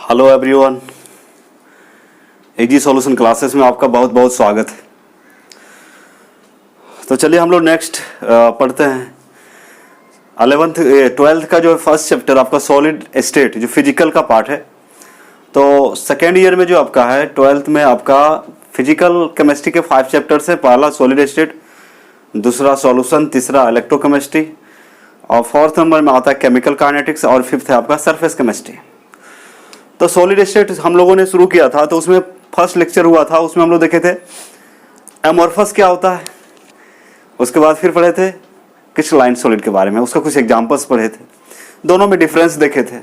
Hello everyone, एजी solution classes में आपका बहुत बहुत स्वागत है। तो चलिए हम लोग नेक्स्ट पढ़ते हैं 12th का जो फर्स्ट चैप्टर आपका सॉलिड स्टेट जो फिजिकल का पार्ट है। तो सेकेंड ईयर में जो आपका है 12th में आपका फिजिकल केमिस्ट्री के 5 चैप्टर्स है। पहला सॉलिड स्टेट, दूसरा सॉल्यूशन, तीसरा इलेक्ट्रोकेमिस्ट्री और 4th नंबर में आता है केमिकल काइनेटिक्स और 5th है आपका सरफेस केमिस्ट्री। तो सॉलिड स्टेट हम लोगों ने शुरू किया था, तो उसमें फर्स्ट लेक्चर हुआ था, उसमें हम लोग देखे थे एमोर्फस क्या होता है। उसके बाद फिर पढ़े थे क्रिस्टलाइन सॉलिड के बारे में, उसका कुछ एग्जांपल्स पढ़े थे, दोनों में डिफरेंस देखे थे।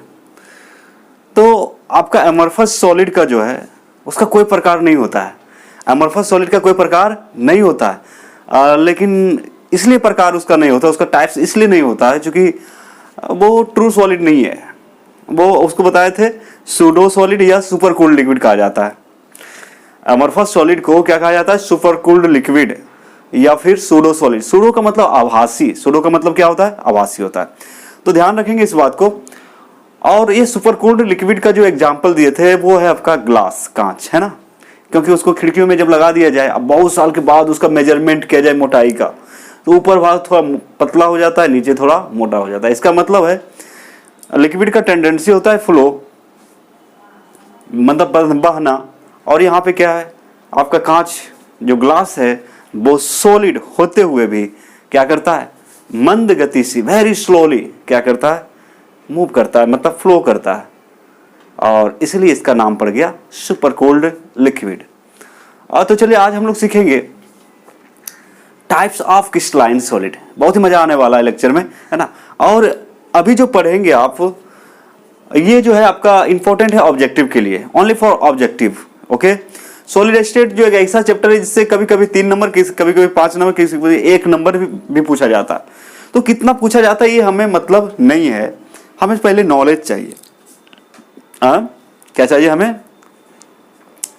तो आपका एमोर्फस सॉलिड का जो है उसका कोई प्रकार नहीं होता है। एमोर्फस सॉलिड का कोई प्रकार नहीं होता है, लेकिन इसलिए प्रकार उसका नहीं होता, उसका टाइप्स इसलिए नहीं होता है क्योंकि वो ट्रू सॉलिड नहीं है। वो उसको बताए थे सूडो सॉलिड या सुपर कूल्ड लिक्विड कहा जाता है। एमोर्फस सॉलिड को क्या कहा जाता है? सुपर कूल्ड लिक्विड या फिर सूडो सॉलिड। सूडो का मतलब आभासी, सूडो का मतलब क्या होता है? आभासी होता है। तो ध्यान रखेंगे इस बात को। और ये सुपर कूल्ड लिक्विड का जो एग्जाम्पल दिए थे वो है आपका ग्लास, कांच, है ना। क्योंकि उसको खिड़कियों में जब लगा दिया जाए, अब बहुत साल के बाद उसका मेजरमेंट किया जाए मोटाई का, तो ऊपर भाग थोड़ा पतला हो जाता है, नीचे थोड़ा मोटा हो जाता है। इसका मतलब है लिक्विड का टेंडेंसी होता है फ्लो, मतलब बहना। और यहाँ पे क्या है? आपका कांच जो ग्लास है वो सॉलिड होते हुए भी क्या करता है? मंद गति से, वेरी स्लोली क्या करता है? मूव करता है, मतलब फ्लो करता है। और इसलिए इसका नाम पड़ गया सुपर कोल्ड लिक्विड। और तो चलिए आज हम लोग सीखेंगे टाइप्स ऑफ क्रिस्टलाइन सॉलिड। बहुत ही मजा आने वाला है लेक्चर में, है ना। और अभी जो पढ़ेंगे आप, ये जो है आपका इंपॉर्टेंट है ऑब्जेक्टिव के लिए, only for objective. Okay, solid state जो एक ऐसा चैप्टर है जिससे कभी कभी 3 नंबर, कभी कभी 5 नंबर, किसी 1 नंबर भी पूछा जाता है। तो कितना पूछा जाता है ये हमें मतलब नहीं है, हमें पहले नॉलेज चाहिए। क्या चाहिए हमें?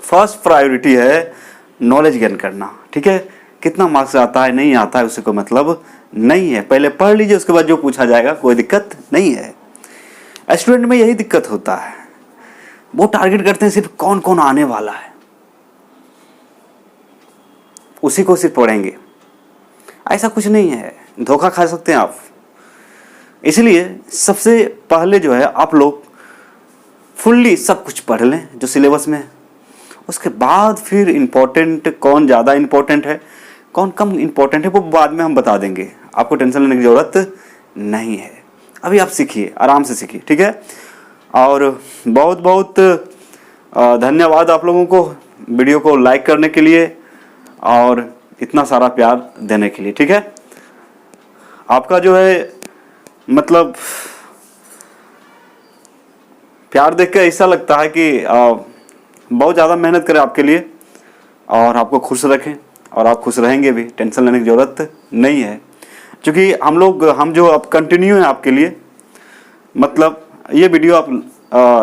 फर्स्ट प्रायोरिटी है नॉलेज गेन करना, ठीक है। कितना मार्क्स आता है नहीं आता है उससे कोई मतलब नहीं है, पहले पढ़ लीजिए, उसके बाद जो पूछा जाएगा कोई दिक्कत नहीं है। स्टूडेंट में यही दिक्कत होता है, वो टारगेट करते हैं सिर्फ कौन कौन आने वाला है, उसी को सिर्फ पढ़ेंगे। ऐसा कुछ नहीं है, धोखा खा सकते हैं आप। इसलिए सबसे पहले जो है आप लोग फुल्ली सब कुछ पढ़ लें जो सिलेबस में है। उसके बाद फिर इंपॉर्टेंट कौन ज़्यादा इंपॉर्टेंट है, कौन कम इंपॉर्टेंट है, वो बाद में हम बता देंगे, आपको टेंशन लेने की ज़रूरत नहीं है। अभी आप सीखिए, आराम से सीखिए, ठीक है। और बहुत बहुत धन्यवाद आप लोगों को वीडियो को लाइक करने के लिए और इतना सारा प्यार देने के लिए, ठीक है। आपका जो है मतलब प्यार देख के ऐसा लगता है कि बहुत ज़्यादा मेहनत करें आपके लिए और आपको खुश रखें, और आप खुश रहेंगे भी, टेंशन लेने की ज़रूरत नहीं है। क्योंकि हम जो अब कंटिन्यू है आपके लिए, मतलब ये वीडियो आप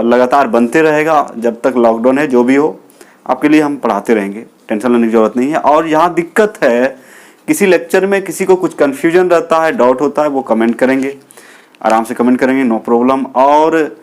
लगातार बनते रहेगा जब तक लॉकडाउन है, जो भी हो आपके लिए हम पढ़ाते रहेंगे, टेंशन लेने की ज़रूरत नहीं है। और यहाँ दिक्कत है किसी लेक्चर में किसी को कुछ कन्फ्यूजन रहता है, डाउट होता है, वो कमेंट करेंगे, आराम से कमेंट करेंगे, नो प्रॉब्लम। और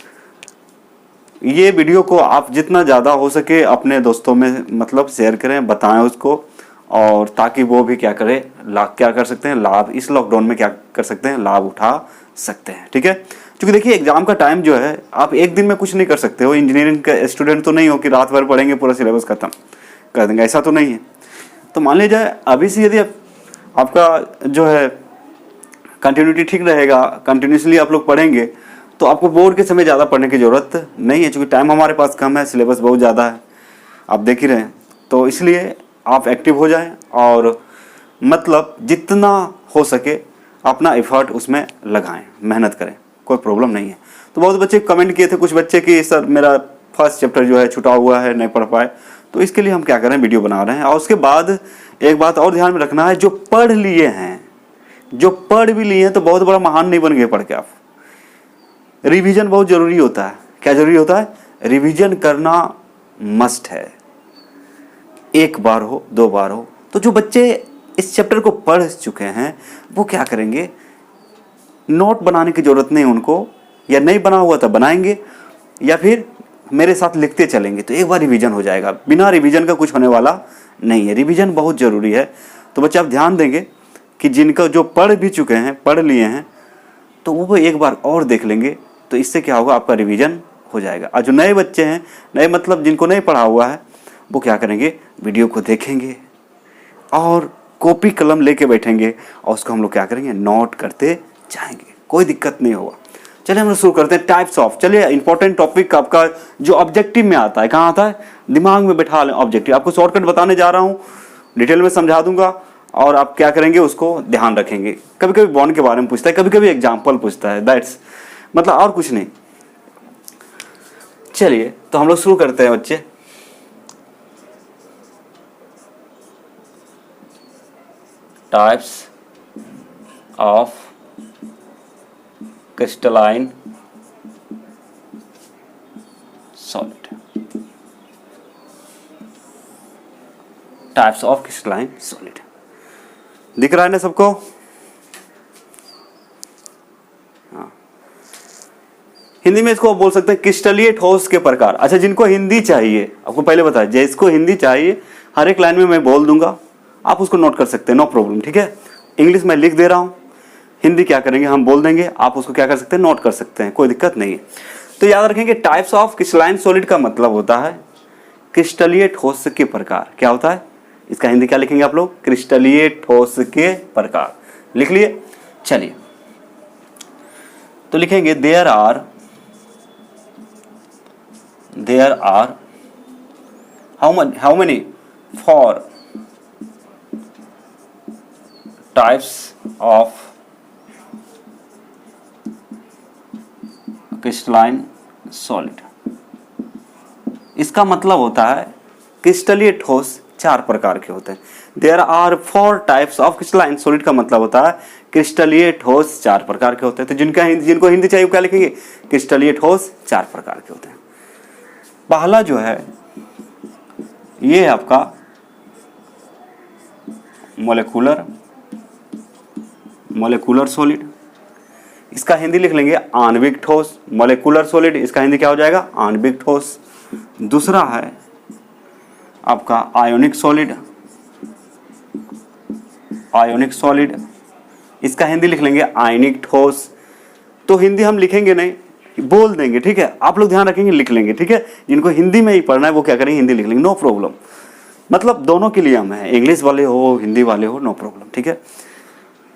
ये वीडियो को आप जितना ज़्यादा हो सके अपने दोस्तों में मतलब शेयर करें, बताएं उसको, और ताकि वो भी क्या करे, क्या कर सकते हैं, लाभ इस लॉकडाउन में क्या कर सकते हैं, लाभ उठा सकते हैं, ठीक है। क्योंकि देखिए एग्जाम का टाइम जो है आप एक दिन में कुछ नहीं कर सकते हो। इंजीनियरिंग के स्टूडेंट तो नहीं हो कि रात भर पढ़ेंगे पूरा सिलेबस खत्म कर देंगे, ऐसा तो नहीं है। तो मान लीजिए अभी से यदि आपका जो है कंटिन्यूटी ठीक रहेगा, कंटिन्यूसली आप लोग पढ़ेंगे, तो आपको बोर्ड के समय ज़्यादा पढ़ने की ज़रूरत नहीं है, क्योंकि टाइम हमारे पास कम है, सिलेबस बहुत ज़्यादा है, आप देख ही रहे हैं। तो इसलिए आप एक्टिव हो जाएं और मतलब जितना हो सके अपना एफर्ट उसमें लगाएं, मेहनत करें, कोई प्रॉब्लम नहीं है। तो बहुत बच्चे कमेंट किए थे, कुछ बच्चे कि सर मेरा फर्स्ट चैप्टर जो है छूटा हुआ है, नहीं पढ़ पाए। तो इसके लिए हम क्या करें, वीडियो बना रहे हैं। और उसके बाद एक बात और ध्यान में रखना है, जो पढ़ लिए हैं, जो पढ़ भी लिए हैं, तो बहुत बड़ा महान नहीं बन गए पढ़ के आप। रिवीजन बहुत ज़रूरी होता है। क्या ज़रूरी होता है? रिवीजन करना मस्ट है, 1 बार हो 2 बार हो। तो जो बच्चे इस चैप्टर को पढ़ चुके हैं वो क्या करेंगे, नोट बनाने की ज़रूरत नहीं उनको, या नहीं बना हुआ तो बनाएंगे, या फिर मेरे साथ लिखते चलेंगे तो एक बार रिवीजन हो जाएगा। बिना रिवीजन का कुछ होने वाला नहीं है, रिवीजन बहुत ज़रूरी है। तो बच्चे आप ध्यान देंगे कि जिनका जो पढ़ भी चुके हैं, पढ़ लिए हैं, तो वो एक बार और देख लेंगे, तो इससे क्या होगा, आपका रिवीजन हो जाएगा। और जो नए बच्चे हैं, नए मतलब जिनको नहीं पढ़ा हुआ है, वो क्या करेंगे, वीडियो को देखेंगे और कॉपी कलम लेके बैठेंगे और उसको हम लोग क्या करेंगे, नोट करते जाएंगे, कोई दिक्कत नहीं होगा। चलिए हम लोग शुरू करते हैं टाइप्स ऑफ। चलिए इंपॉर्टेंट टॉपिक आपका जो ऑब्जेक्टिव में आता है, कहाँ आता है, दिमाग में बैठा लें ऑब्जेक्टिव। आपको शॉर्टकट बताने जा रहा हूँ, डिटेल में समझा दूंगा और आप क्या करेंगे उसको ध्यान रखेंगे। कभी कभी बॉन्ड के बारे में पूछता है, कभी कभी एग्जाम्पल पूछता है, दैट्स मतलब और कुछ नहीं। चलिए तो हम लोग शुरू करते हैं बच्चे। Types of crystalline solid. Types of crystalline solid दिख रहा है ना सबको? हाँ, हिंदी में इसको बोल सकते हैं क्रिस्टलीय ठोस के प्रकार। अच्छा, जिनको हिंदी चाहिए, आपको पहले बताया, जिसको हिंदी चाहिए हर एक लाइन में मैं बोल दूंगा, आप उसको नोट कर सकते हैं, नो प्रॉब्लम, ठीक है। इंग्लिश में लिख दे रहा हूँ, हिंदी क्या करेंगे, हम बोल देंगे, आप उसको क्या कर सकते हैं, नोट कर सकते हैं, कोई दिक्कत नहीं है। तो याद रखेंगे टाइप्स ऑफ क्रिस्टलाइन सॉलिड का मतलब होता है क्रिस्टलीय ठोस के प्रकार। क्या होता है इसका हिंदी क्या लिखेंगे आप लोग, क्रिस्टलीय ठोस के प्रकार। लिख लिए? चलिए तो लिखेंगे there are how many four types of crystalline solid. इसका मतलब होता है क्रिस्टलीय ठोस 4 प्रकार के होते हैं। There are 4 types of crystalline solid का मतलब होता है क्रिस्टलीय ठोस 4 प्रकार के होते हैं। तो जिनको हिंदी चाहिए क्या लिखेंगे, क्रिस्टलीय ठोस 4 प्रकार के होते हैं। पहला जो है ये है आपका मोलेकुलर सॉलिड। इसका हिंदी लिख लेंगे आणविक ठोस। मोलेकुलर सॉलिड, इसका हिंदी क्या हो जाएगा, आणविक ठोस। दूसरा है आपका आयोनिक सॉलिड, इसका हिंदी लिख लेंगे आयनिक ठोस। तो हिंदी हम लिखेंगे नहीं, बोल देंगे, ठीक है। आप लोग ध्यान रखेंगे, लिख लेंगे, ठीक है। जिनको हिंदी में ही पढ़ना है वो क्या करेंगे, हिंदी लिख लेंगे, नो प्रॉब्लम। मतलब दोनों के लिए हम हैं, इंग्लिश वाले हो, हिंदी वाले हो, नो प्रॉब्लम, ठीक है।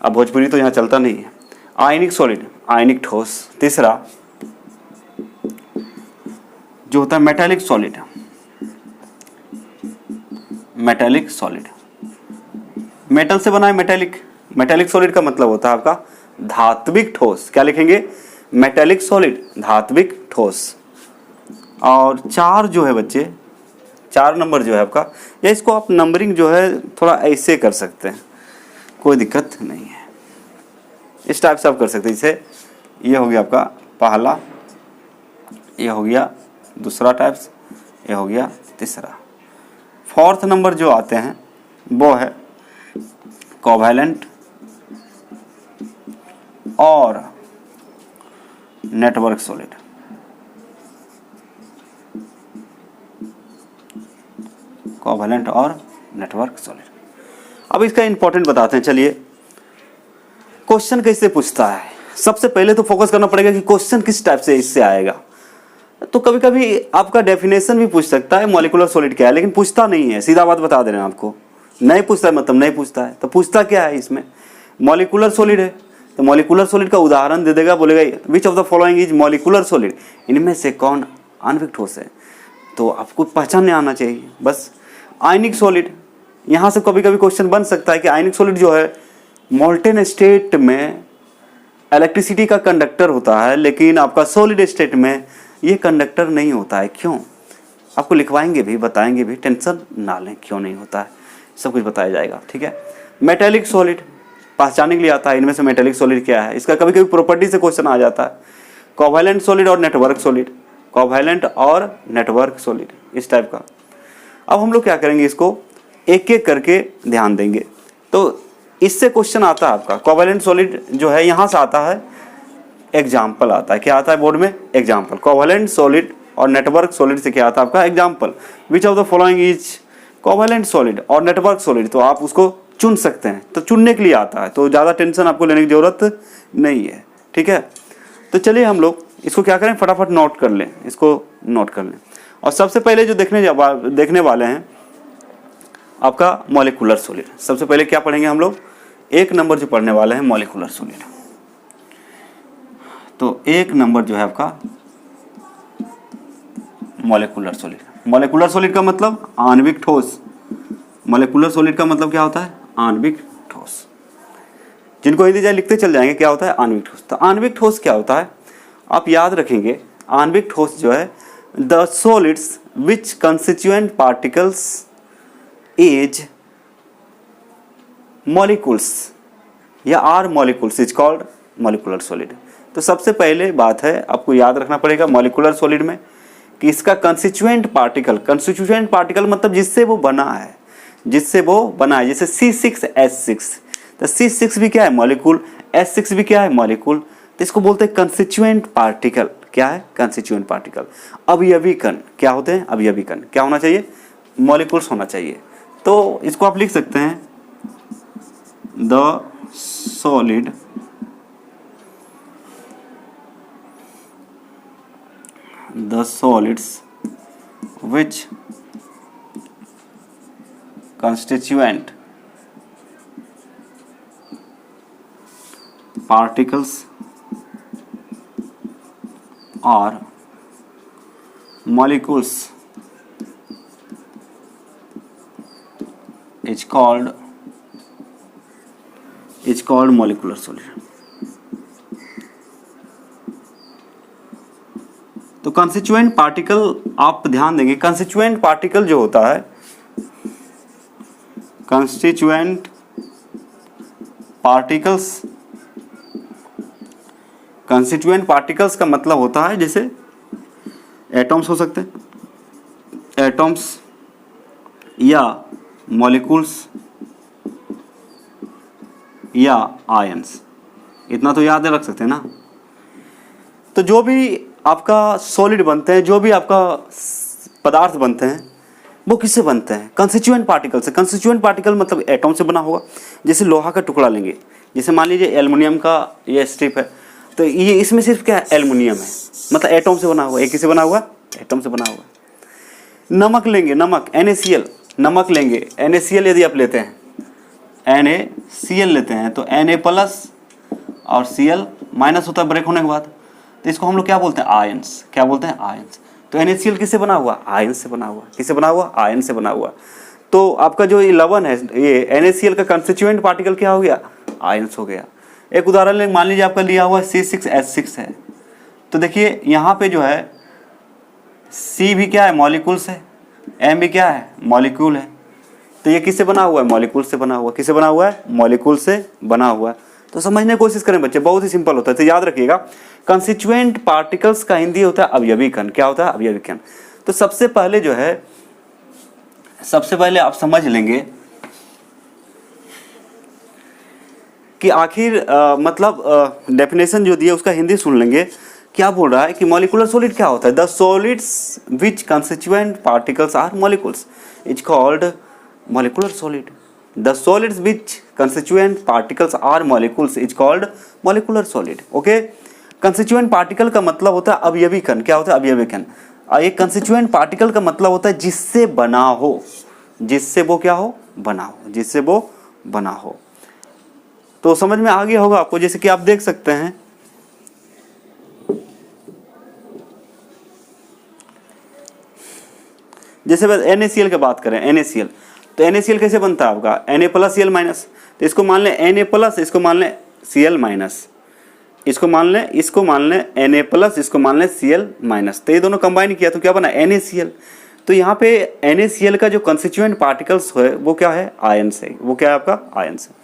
अब भोजपुरी तो यहाँ चलता नहीं है। आयनिक सॉलिड, आयनिक ठोस। तीसरा जो होता है मेटालिक सॉलिड, मेटल से बना है मेटालिक सॉलिड का मतलब होता है आपका धात्विक ठोस। क्या लिखेंगे, मेटालिक सॉलिड, धात्विक ठोस। और 4 जो है बच्चे, 4 नंबर जो है आपका, या इसको आप नंबरिंग जो है थोड़ा ऐसे कर सकते हैं, कोई दिक्कत नहीं है, इस टाइप से आप कर सकते हैं। जैसे ये हो गया आपका पहला, ये हो गया दूसरा टाइप्स, ये हो गया तीसरा। 4th नंबर जो आते हैं वो है कोवैलेंट और नेटवर्क सॉलिड। कोवैलेंट और नेटवर्क सॉलिड। अब इसका इंपॉर्टेंट बताते हैं। चलिए क्वेश्चन कैसे पूछता है, सबसे पहले तो फोकस करना पड़ेगा कि क्वेश्चन किस टाइप से इससे आएगा। तो कभी कभी आपका डेफिनेशन भी पूछ सकता है मॉलिक्यूलर सॉलिड क्या है, लेकिन पूछता नहीं है, सीधा बात बता दे रहे हैं आपको। नहीं पूछता है मतलब नहीं पूछता है। तो पूछता क्या है इसमें, मॉलिक्यूलर सॉलिड है, तो मॉलिक्यूलर सॉलिड का उदाहरण दे देगा, बोलेगा which of the following is molecular solid, इनमें से कौन आणविक ठोस है। तो आपको पहचानने आना चाहिए बस। आयनिक सॉलिड, यहाँ से कभी कभी क्वेश्चन बन सकता है कि आयनिक सॉलिड जो है मोल्टेन स्टेट में इलेक्ट्रिसिटी का कंडक्टर होता है, लेकिन आपका सॉलिड स्टेट में ये कंडक्टर नहीं होता है। क्यों, आपको लिखवाएंगे भी, बताएंगे भी, टेंशन ना लें क्यों नहीं होता है, सब कुछ बताया जाएगा, ठीक है। मेटेलिक सॉलिड पहचानने के लिए आता है, इनमें से मेटेलिक सॉलिड क्या है, इसका कभी कभी प्रॉपर्टी से क्वेश्चन आ जाता है। कोवैलेंट सॉलिड और नेटवर्क सॉलिड, कोवैलेंट और नेटवर्क सॉलिड, इस टाइप का। अब हम लोग क्या करेंगे, इसको एक एक करके ध्यान देंगे। तो इससे क्वेश्चन आता है आपका कोवैलेंट सॉलिड जो है, यहाँ से आता है एग्जाम्पल आता है। क्या आता है बोर्ड में, एग्जाम्पल। कोवैलेंट सॉलिड और नेटवर्क सॉलिड से क्या आता है आपका example, which of the following is covalent solid और नेटवर्क सॉलिड, तो आप उसको चुन सकते हैं, तो चुनने के लिए आता है, तो ज़्यादा टेंशन आपको लेने की ज़रूरत नहीं है, ठीक है। तो चलिए हम लोग इसको क्या करें, फटाफट नोट कर लें, इसको नोट कर लें। और सबसे पहले जो देखने वाले हैं आपका मॉलिक्यूलर सॉलिड। सबसे पहले क्या पढ़ेंगे हम लोग, 1 नंबर जो पढ़ने वाले हैं मॉलिक्यूलर सॉलिड। तो 1 नंबर जो है आपका मॉलिक्यूलर सॉलिड। मॉलिक्यूलर सॉलिड का मतलब आणविक ठोस। मॉलिक्यूलर सॉलिड का मतलब क्या होता है, आणविक ठोस। जिनको हिंदी जाए लिखते चल जाएंगे क्या होता है आणविक ठोस। तो आणविक ठोस क्या होता है, आप याद रखेंगे, आणविक ठोस जो है the solids which constituent particles is molecules या are molecules is called molecular solid. तो सबसे पहले बात है आपको याद रखना पड़ेगा मॉलिक्यूलर सॉलिड में कि इसका कंस्टिट्यूएंट पार्टिकल मतलब जिससे वो बना है, जैसे C6H6, तो C6 भी क्या है मॉलिक्यूल, H6 भी क्या है मॉलिक्यूल, तो इसको बोलते हैं कंस्टिट्यूएंट पार्टिकल। क्या है कंस्टिट्यूएंट पार्टिकल। अवयवी कण क्या होते हैं, अवयवी कण क्या होना चाहिए, मॉलिक्यूल्स होना चाहिए। तो इसको आप लिख सकते हैं the solid solids which constituent particles or molecules is called molecular solid। तो कंस्टिट्यूएंट पार्टिकल आप ध्यान देंगे, कंस्टिट्यूएंट पार्टिकल जो होता है, कंस्टिट्यूएंट पार्टिकल्स का मतलब होता है जैसे एटॉम्स हो सकते हैं, एटॉम्स या मॉलिक्यूल्स या आयंस, इतना तो याद रख सकते हैं ना। तो जो भी आपका सॉलिड बनते हैं, जो भी आपका पदार्थ बनते हैं, वो किससे बनते हैं, कंस्टिट्यूएंट पार्टिकल से। कंस्टिट्यूएंट पार्टिकल मतलब एटॉम से बना होगा। जैसे लोहा का टुकड़ा लेंगे, जैसे मान लीजिए एल्युमिनियम का ये स्ट्रिप है, तो ये इसमें सिर्फ क्या है एल्युमिनियम है, मतलब एटॉम से बना हुआ। एक किससे बना हुआ, एटॉम से बना हुआ। नमक लेंगे, नमक NaCl, नमक लेंगे NaCl, यदि आप लेते हैं NaCl लेते हैं तो Na+ और Cl- होता है ब्रेक होने के बाद, तो इसको हम लोग क्या बोलते हैं आयंस। क्या बोलते हैं आयंस। तो NaCl किससे बना हुआ, आयन से बना हुआ। किससे बना हुआ, आयन से बना हुआ। तो आपका जो 11 है, ये NaCl का कंस्टिट्यूएंट पार्टिकल क्या हो गया, आयंस हो गया। एक उदाहरण ले, मान लीजिए आपका लिया हुआ C6H6 है, तो देखिए यहाँ पे जो है C भी क्या है मॉलिक्यूल्स है, M भी क्या है मॉलिक्यूल है, तो ये किससे बना हुआ है, मॉलिक्यूल से बना हुआ। किससे बना हुआ है, मॉलिक्यूल से बना हुआ है। तो समझने की कोशिश करें बच्चे, बहुत ही सिंपल होता है। तो याद रखिएगा कंस्टिट्यूएंट पार्टिकल्स का हिंदी होता है अवयवी कण। क्या होता है, अवयवी कण। तो सबसे पहले जो है, सबसे पहले आप समझ लेंगे कि आखिर मतलब डेफिनेशन जो दिया उसका हिंदी सुन लेंगे। क्या बोल रहा है कि मॉलिक्यूलर सॉलिड क्या होता है, the solids which constituent particles are molecules is called molecular solid. The solids which constituent particles are molecules is called molecular solid. Okay, constituent particle का मतलब होता है अवयवी कण। क्या होता है, अवयवी कण। एक कंस्टिट्यूएंट पार्टिकल का मतलब होता है जिससे बना हो, जिससे वो क्या हो, बना हो, जिससे वो बना हो। तो समझ में आ गया होगा आपको। जैसे कि आप देख सकते हैं जैसे NaCl की बात करें, NaCl, तो NaCl कैसे बनता है आपका, Na+Cl-, तो इसको मान लें Na+, इसको मान लें Cl-, इसको मान लें Na+, इसको मान लें Cl-, तो ये दोनों कंबाइन किया तो क्या बना NaCl। तो यहाँ पे NaCl का जो कंस्टिट्यूएंट पार्टिकल्स है वो क्या है, आयंस है। वो क्या है आपका, आयंस है।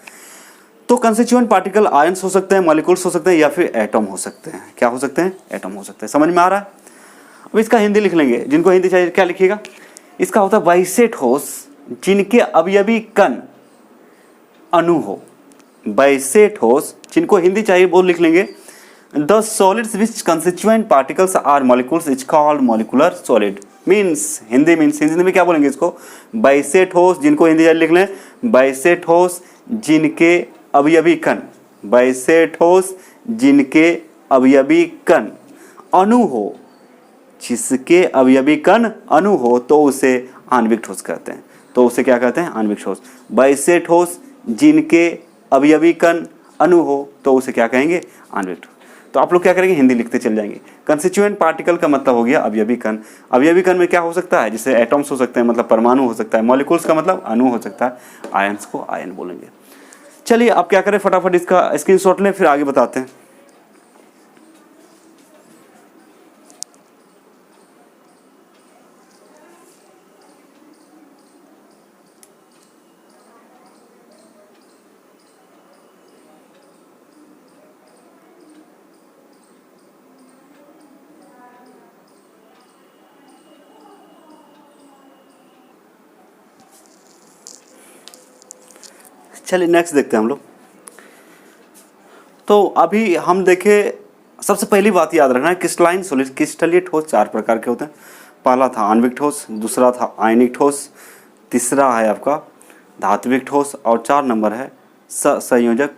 तो कंस्टिट्यूएंट पार्टिकल आयंस हो सकते हैं, मॉलिक्यूल्स हो सकते हैं, या फिर एटम हो सकते हैं। क्या हो सकते हैं, एटम हो सकते हैं। समझ में आ रहा है। अब इसका हिंदी लिख लेंगे, जिनको हिंदी चाहिए क्या लिखिएगा, इसका होता है वैसे ठोस जिनके अवयवी कण अणु हो। वैसे ठोस, जिनको हिंदी चाहिए वो लिख लेंगे the solids which constituent particles are molecules is called molecular solid. Means Hindi में क्या बोलेंगे इसको, वैसे ठोस, जिनको हिंदी जल्दी लिख लें, वैसे ठोस जिनके अवयवी कण, वैसे ठोस जिनके अवयवी कण अणु हो, जिसके अवयवी कण अणु हो तो उसे आणविक ठोस कहते हैं। तो उसे क्या कहते हैं, आणविक ठोस। वैसे ठोस जिनके अवयवी कण अणु हो तो उसे क्या कहेंगे, आणविक ठोस। तो आप लोग क्या करेंगे, हिंदी लिखते चल जाएंगे। कंस्टिट्यूएंट पार्टिकल का मतलब हो गया अवयवी कण। अवयवी कण में क्या हो सकता है, जैसे एटम्स हो सकते हैं, मतलब परमाणु हो सकता है। मॉलिक्यूल्स का मतलब अणु हो सकता है। आयंस को आयन बोलेंगे। चलिए आप क्या करें, फटाफट इसका स्क्रीनशॉट लें, फिर आगे बताते हैं। चलिए नेक्स्ट देखते हैं हम लोग। तो अभी हम देखे, सबसे पहली बात याद रखना है, क्रिस्टलाइन सॉलिड, क्रिस्टलीय ठोस 4 प्रकार के होते हैं। पहला था आणविक ठोस, दूसरा था आयनिक ठोस, तीसरा है आपका धात्विक ठोस, और 4 नंबर है सहसंयोजक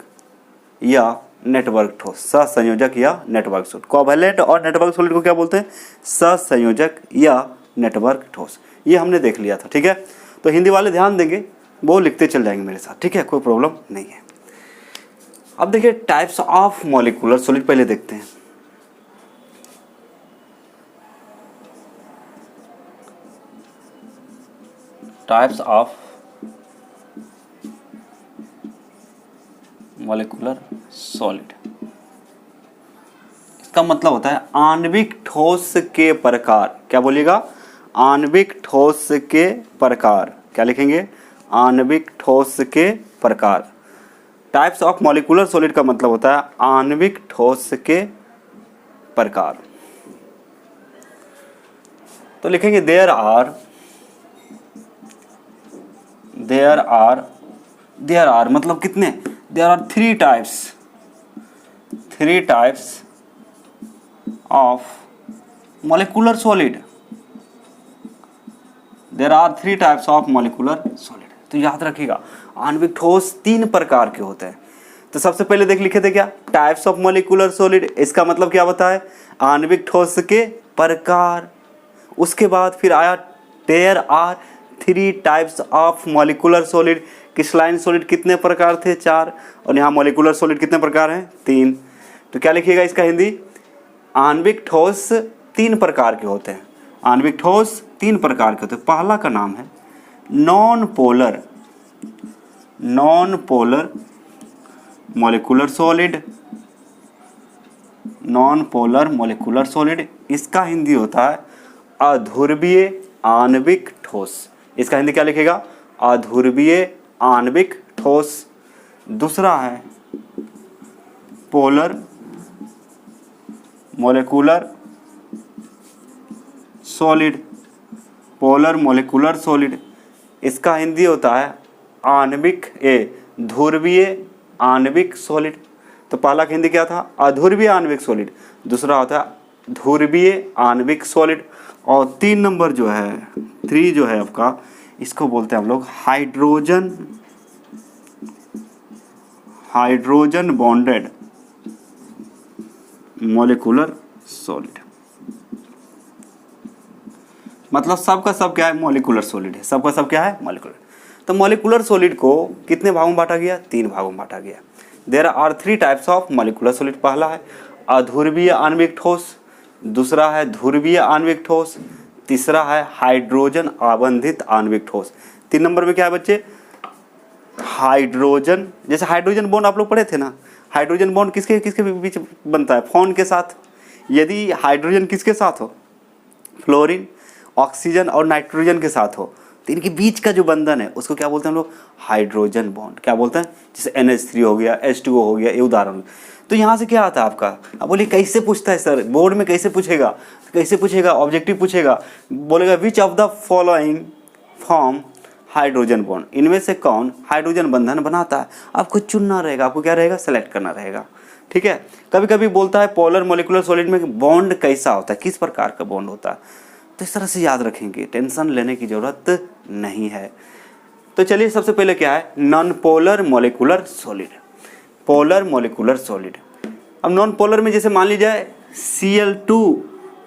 या नेटवर्क ठोस। सहसंयोजक या नेटवर्क सॉलिड। कोवैलेंट और नेटवर्क सॉलिड को क्या बोलते हैं, सहसंयोजक या नेटवर्क ठोस। ये हमने देख लिया था, ठीक है। तो हिंदी वाले ध्यान देंगे, वो लिखते चल जाएंगे मेरे साथ, ठीक है, कोई प्रॉब्लम नहीं है। अब देखिए टाइप्स ऑफ मॉलिक्यूलर सॉलिड पहले देखते हैं। टाइप्स ऑफ मॉलिक्यूलर सॉलिड, इसका मतलब होता है आणविक ठोस के प्रकार। क्या बोलिएगा, आणविक ठोस के प्रकार। क्या लिखेंगे, आणविक ठोस के प्रकार। टाइप्स ऑफ मॉलिक्यूलर सॉलिड का मतलब होता है आणविक ठोस के प्रकार। तो लिखेंगे देयर आर मतलब कितने, there are 3 types of molecular solid. There are 3 types of molecular solid. तो याद रखिएगा आणविक ठोस 3 प्रकार के होते हैं। तो सबसे पहले देख लिखे थे क्या, टाइप्स ऑफ मॉलिक्यूलर सॉलिड, इसका मतलब क्या बताए, आणविक ठोस के प्रकार। उसके बाद फिर आया there are 3 types of molecular solid. Crystalline solid कितने प्रकार थे, 4, और यहाँ मॉलिक्यूलर सॉलिड कितने प्रकार हैं, 3। तो क्या लिखिएगा इसका हिंदी, आणविक ठोस 3 प्रकार के होते हैं। आणविक ठोस 3 प्रकार के होते हैं। पहला का नाम है non polar molecular solid. Non polar molecular solid, इसका हिंदी होता है अध्रुवीय आणविक ठोस। इसका हिंदी क्या लिखेगा, अध्रुवीय आणविक ठोस। दूसरा है पोलर मॉलिक्यूलर सॉलिड। इसका हिंदी होता है ध्रुवीय आणविक सॉलिड। तो पहला का हिंदी क्या था, अध्रुवीय आणविक सॉलिड। दूसरा होता है ध्रुवीय आणविक सॉलिड। और 3 नंबर जो है, 3 जो है आपका, इसको बोलते हैं हम लोग हाइड्रोजन बॉन्डेड मॉलिक्यूलर सॉलिड। मतलब सबका सब क्या है, मॉलिक्यूलर सॉलिड है। सबका सब क्या है, मॉलिक्यूलर। तो मॉलिक्यूलर सॉलिड को कितने भागों में बांटा गया, 3 भागों में बांटा गया। There are 3 types of molecular solid. पहला है अध्रुवीय आणविक ठोस, दूसरा है ध्रुवीय आणविक ठोस, तीसरा है हाइड्रोजन आबंधित आणविक ठोस। 3 नंबर में क्या है बच्चे, हाइड्रोजन। जैसे हाइड्रोजन बॉन्ड आप लोग पढ़े थे ना, हाइड्रोजन बॉन्ड किसके किसके बीच बनता है, फोन के साथ। यदि हाइड्रोजन किसके साथ हो, फ्लोरीन, ऑक्सीजन और नाइट्रोजन के साथ हो, तो इनके बीच का जो बंधन है उसको क्या बोलते हैं हम लोग, हाइड्रोजन बॉन्ड। क्या बोलते हैं, जैसे NH3 हो गया, H2O हो गया, ये उदाहरण। तो यहाँ से क्या आता है आपका, अब बोलिए कैसे पूछता है सर, बोर्ड में कैसे पूछेगा, ऑब्जेक्टिव पूछेगा, बोलेगा which of the following form hydrogen bond, इनमें से कौन हाइड्रोजन बंधन बनाता है। आपको चुनना रहेगा, आपको क्या रहेगा, सेलेक्ट करना रहेगा। ठीक है। कभी कभी बोलता है पोलर मोलिकुलर सॉलिड में बॉन्ड कैसा होता है, किस प्रकार का बॉन्ड होता है, तो इस तरह से याद रखेंगे, टेंशन लेने की जरूरत नहीं है। तो चलिए सबसे पहले क्या है, non polar molecular solid, polar molecular solid. अब नॉन पोलर में जैसे मान लीजिए Cl2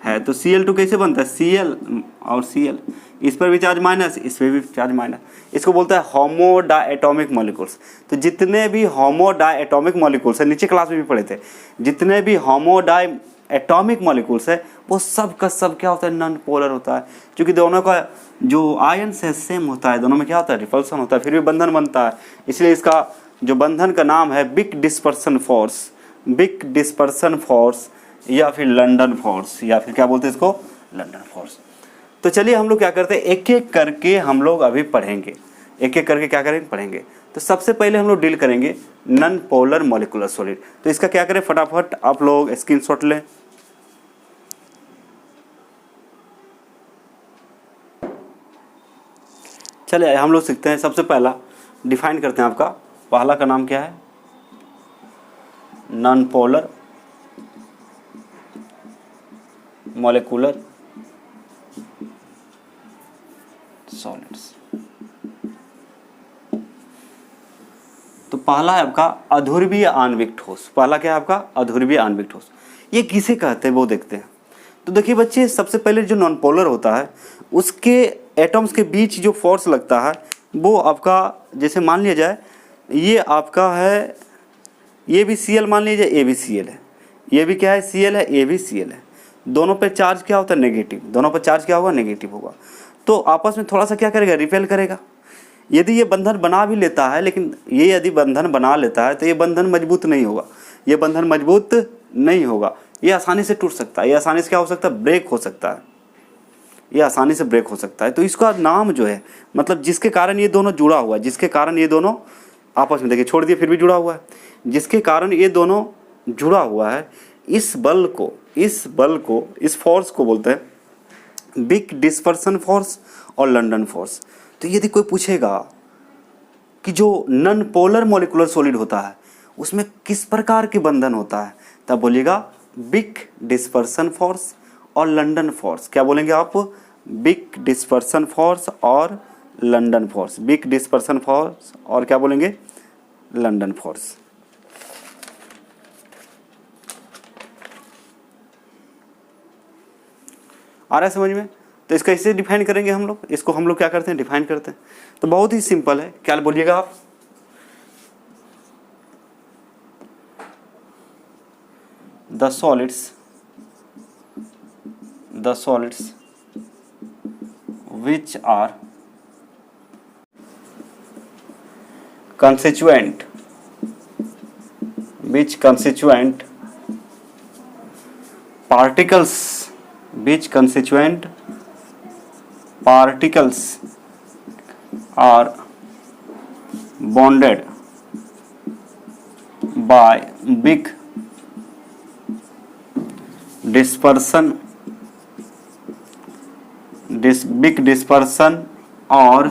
है, तो Cl2 कैसे बनता है, Cl और Cl, इस पर भी चार्ज माइनस, इस पर भी चार्ज माइनस, इसको बोलता है होमो डायटोमिक मॉलिक्यूल्स। तो जितने भी होमो डायटोमिक मॉलिक्यूल्स है, नीचे क्लास में भी पढ़े थे, जितने भी होमो डायटोमिक मॉलिक्यूल्स है वो सब का सब क्या होता है, नॉन पोलर होता है। क्योंकि दोनों का जो आयन्स है सेम होता है, दोनों में क्या होता है, रिपल्सन होता है, फिर भी बंधन बनता है। इसलिए इसका जो बंधन का नाम है big dispersion force, big dispersion force या फिर लंदन फोर्स, या फिर क्या बोलते हैं इसको, लंदन फोर्स। तो चलिए हम लोग क्या करते हैं, एक एक करके हम लोग अभी पढ़ेंगे, एक एक करके क्या करेंगे, पढ़ेंगे। तो सबसे पहले हम लोग डील करेंगे नॉन पोलर मोलिकुलर सॉलिड। तो इसका क्या करें, फटाफट आप लोग स्क्रीनशॉट लें। चलिए हम लोग सीखते हैं, सबसे पहला डिफाइन करते हैं, आपका पहला का नाम क्या है, नॉन पोलर मोलिकुलर सॉलिड्स। तो पहला है आपका अध्रुवीय आणविक ठोस। पहला क्या है आपका, अध्रुवीय आणविक ठोस। ये किसे कहते हैं वो देखते हैं। तो देखिए बच्चे, सबसे पहले जो नॉन पोलर होता है उसके एटम्स के बीच जो फोर्स लगता है वो आपका, जैसे मान लिया जाए ये आपका है, ये भी Cl मान लीजिए, ये भी Cl है, ये भी क्या है, Cl है, ये भी Cl है। दोनों पे चार्ज क्या होता है, नेगेटिव, दोनों पे चार्ज क्या होगा, नेगेटिव होगा। तो आपस में थोड़ा सा क्या करेगा, रिपेल करेगा। यदि ये बंधन बना भी लेता है, लेकिन ये यदि बंधन बना लेता है तो ये बंधन मजबूत नहीं होगा, ये बंधन मजबूत नहीं होगा, ये आसानी से टूट सकता है, ये आसानी से क्या हो सकता है, ब्रेक हो सकता है, ये आसानी से ब्रेक हो सकता है। तो इसका नाम जो है, मतलब जिसके कारण ये दोनों जुड़ा हुआ है, जिसके कारण ये दोनों आपस में, देखिए छोड़ दिए फिर भी जुड़ा हुआ है, जिसके कारण ये दोनों जुड़ा हुआ है, इस बल को, इस फोर्स को बोलते हैं बिग डिस्पर्सन फोर्स और लंदन फोर्स। तो यदि कोई पूछेगा कि जो नॉन पोलर मोलिकुलर सॉलिड होता है उसमें किस प्रकार के बंधन होता है, तब बोलिएगा बिग डिस्पर्सन फोर्स और लंदन फोर्स। क्या बोलेंगे आप, बिग डिस्पर्सन फोर्स और London force, big dispersion force और क्या बोलेंगे, लंदन फोर्स। आ रहा है समझ में। तो इसका इसे डिफाइन करेंगे हम लोग, इसको हम लोग क्या करते हैं, डिफाइन करते हैं। तो बहुत ही सिंपल है, क्या बोलिएगा आप, the solids which are constituent particles are bonded by big dispersion और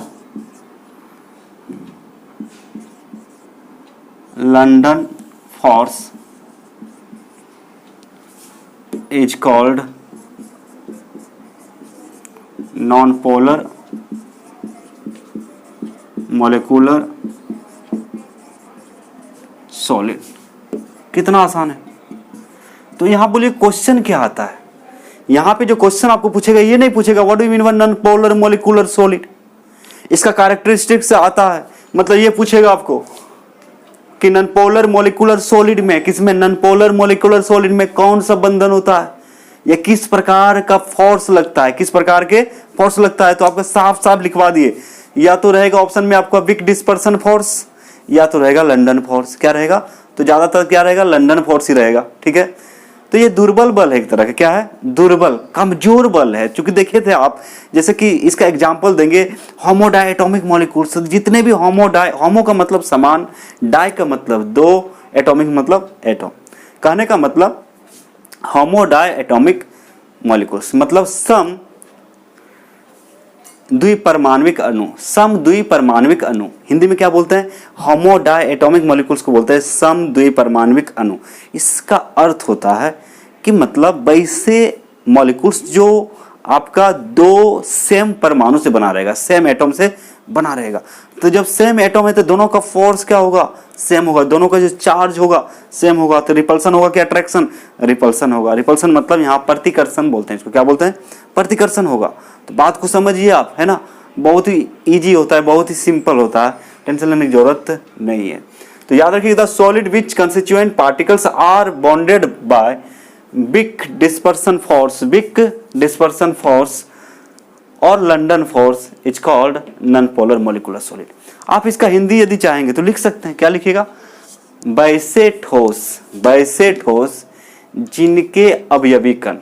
London force is called non-polar molecular solid। कितना आसान है। तो यहाँ बोलिए क्वेश्चन क्या आता है, यहाँ पे जो क्वेश्चन आपको पूछेगा ये नहीं पूछेगा what do you mean by non polar molecular solid, इसका कैरेक्टरिस्टिक्स आता है, मतलब ये पूछेगा आपको कि नॉन पोलर मोलिकुलर सॉलिड में, किसमें, नॉन पोलर मोलिकुलर सॉलिड में कौन सा बंधन होता है या किस प्रकार का फोर्स लगता है, किस प्रकार के फोर्स लगता है। तो आपको साफ साफ लिखवा दिए, या तो रहेगा ऑप्शन में आपका बिग डिस्पर्सन फोर्स या तो रहेगा लंदन फोर्स। क्या रहेगा, तो ज्यादातर क्या रहेगा, लंदन फोर्स ही रहेगा, ठीक है। तो ये दुर्बल बल है एक तरह का, क्या है, दुर्बल कमजोर बल है। चूंकि देखे थे आप, जैसे कि इसका एग्जांपल देंगे होमो डायटोमिक मॉलिक्यूल्स, जितने भी होमो का मतलब समान, डाई का मतलब दो, एटॉमिक मतलब एटॉम, कहने का मतलब होमो डाई एटॉमिक मॉलिक्यूल्स मतलब द्विपरमाणविक अणु, समद्विपरमाणविक अणु, हिंदी में क्या बोलते हैं, होमो डायटोमिक मॉलिक्यूल्स को बोलते हैं समद्विपरमाणविक अणु। इसका अर्थ होता है कि मतलब वैसे मॉलिक्यूल्स जो आपका दो सेम परमाणु से बना रहेगा, सेम एटम से बना रहेगा। तो जब सेम एटम है तो दोनों का फोर्स क्या होगा, सेम होगा, दोनों का जो चार्ज होगा सेम होगा, तो रिपल्सन होगा कि अट्रैक्शन, रिपल्सन होगा। रिपल्सन मतलब यहाँ प्रतिकर्षण बोलते हैं, इसको क्या बोलते हैं, प्रतिकर्षण होगा। तो बात को समझिए आप, है ना, बहुत ही इजी होता है, बहुत ही सिंपल होता है, टेंशन लेने की जरूरत नहीं है। तो याद रखिए, the solid which constituent particles are bonded by big dispersion force और London force is called non polar molecular solid. आप इसका हिंदी यदि चाहेंगे तो लिख सकते हैं, क्या लिखिएगा, वैसे ठोस जिनके अवयवी कण,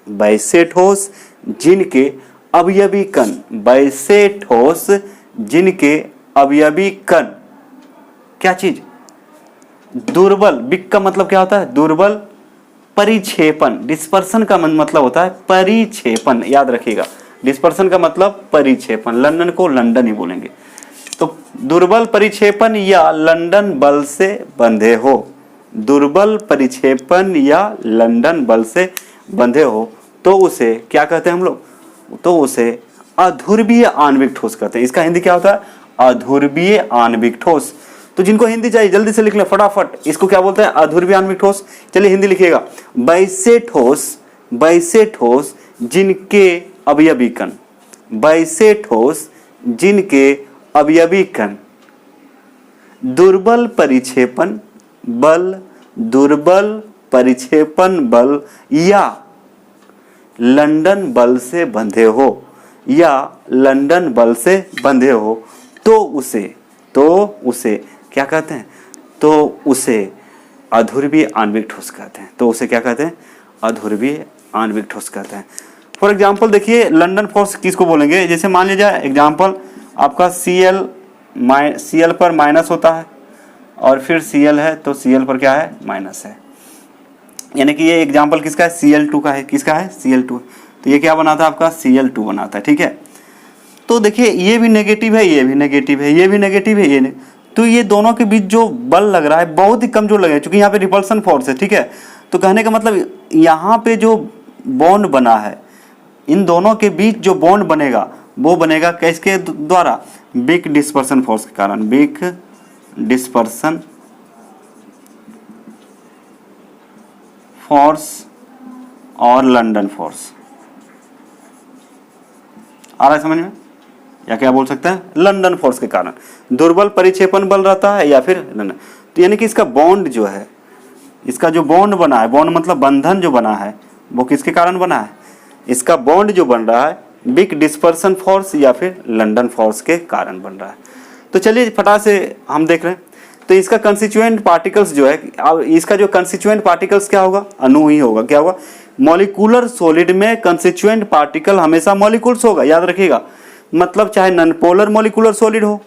वैसे ठोस जिनके अवयवी कण, वैसे ठोस जिनके अवयवी कण, क्या चीज, दुर्बल, बिग का मतलब क्या होता है, दुर्बल, परिक्षेपण, डिस्पर्सन का मतलब होता है परिक्षेपण, याद रखिएगा, डिस्पर्सन का मतलब परिक्षेपण, लंदन को लंदन ही बोलेंगे। तो दुर्बल परिक्षेपण या लंदन बल से बंधे हो, दुर्बल परिक्षेपण या लंदन बल से बंधे हो, तो उसे क्या कहते हैं हम लोग, तो उसे अध्रुवीय आणविक ठोस कहते हैं। इसका हिंदी क्या होता है, अध्रुवीय आणविक ठोस। तो जिनको हिंदी चाहिए जल्दी से लिख लें फटाफट, इसको क्या बोलते हैं, अध्रुवीय आणविक ठोस। चलिए हिंदी लिखिएगा, वैसे ठोस जिनके अवयवी कण, वैसे ठोस जिनके अवयवी कण दुर्बल परिक्षेपण बल या लंदन बल से बंधे हो, तो उसे क्या कहते हैं, तो उसे अध्रुवीय आणविक ठोस कहते हैं। तो उसे क्या कहते हैं, अध्रुवीय आणविक ठोस कहते हैं। फॉर एग्जाम्पल देखिए, लंदन फोर्स किसको बोलेंगे, जैसे मान लीजिए एग्जाम्पल आपका Cl पर माइनस होता है और फिर Cl है तो Cl पर क्या है, माइनस है, यानी कि ये एग्जाम्पल किसका है, Cl2 का है, किसका है, Cl2। तो ये क्या बनाता है आपका, Cl2 बनाता है, ठीक है। तो देखिए ये भी नेगेटिव है, ये भी नेगेटिव है, ये भी नेगेटिव है, ये तो ये दोनों के बीच जो बल लग रहा है बहुत ही कमजोर लग रहा है, क्योंकि यहाँ पे रिपल्सन फोर्स है, ठीक है। तो कहने का मतलब यहाँ पे जो बॉन्ड बना है, इन दोनों के बीच जो बॉन्ड बनेगा वो बनेगा किसके द्वारा, बिग डिस्पर्सन फोर्स के कारण, बिग डिस्पर्सन फोर्स और लंदन फोर्स। आ रहा है समझ में, या क्या बोल सकते हैं, लंदन फोर्स के कारण दुर्बल परिक्षेपण बल रहता है या फिर लंदन। तो यानी कि इसका बॉन्ड जो है, इसका जो बॉन्ड बना है, बॉन्ड मतलब बंधन जो बना है, वो किसके कारण बना है, इसका बॉन्ड जो बन रहा है बिग डिस्पर्सन फोर्स या फिर लंदन फोर्स के कारण बन रहा है। तो चलिए फटाक से हम देख रहे हैं। तो इसका कंस्टिट्यूएंट पार्टिकल्स जो है, अब इसका जो कंस्टिट्यूएंट पार्टिकल्स क्या होगा, अणु ही होगा, क्या होगा, मॉलिक्यूलर सॉलिड में कंस्टिट्यूएंट पार्टिकल हमेशा मॉलिक्यूल्स होगा, याद रखिएगा। मतलब चाहे नॉन पोलर मॉलिक्यूलर सॉलिड हो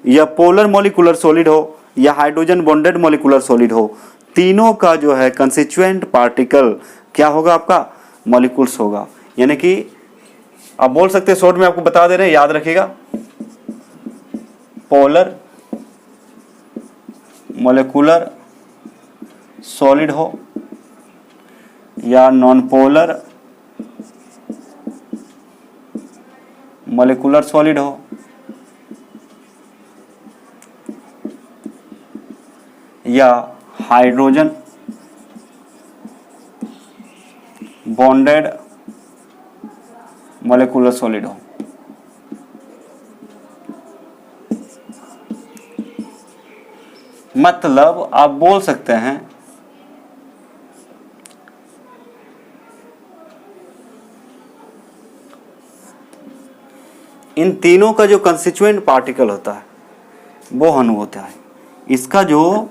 या पोलर मॉलिक्यूलर सॉलिड हो या हाइड्रोजन बॉन्डेड मॉलिक्यूलर सॉलिड हो, तीनों का जो है कंस्टिट्यूएंट पार्टिकल क्या होगा, आपका मॉलिक्यूल्स होगा। यानी कि आप बोल सकते हैं, शॉर्ट में आपको बता दे रहे हैं, याद रखिएगा, पोलर मॉलिक्यूलर सॉलिड हो या नॉन पोलर मॉलिक्यूलर सॉलिड हो, या हाइड्रोजन बॉन्डेड मॉलिक्यूलर सॉलिड हो, मतलब आप बोल सकते हैं इन तीनों का जो कंस्टिट्यूएंट पार्टिकल होता है वो अणु होता है। इसका जो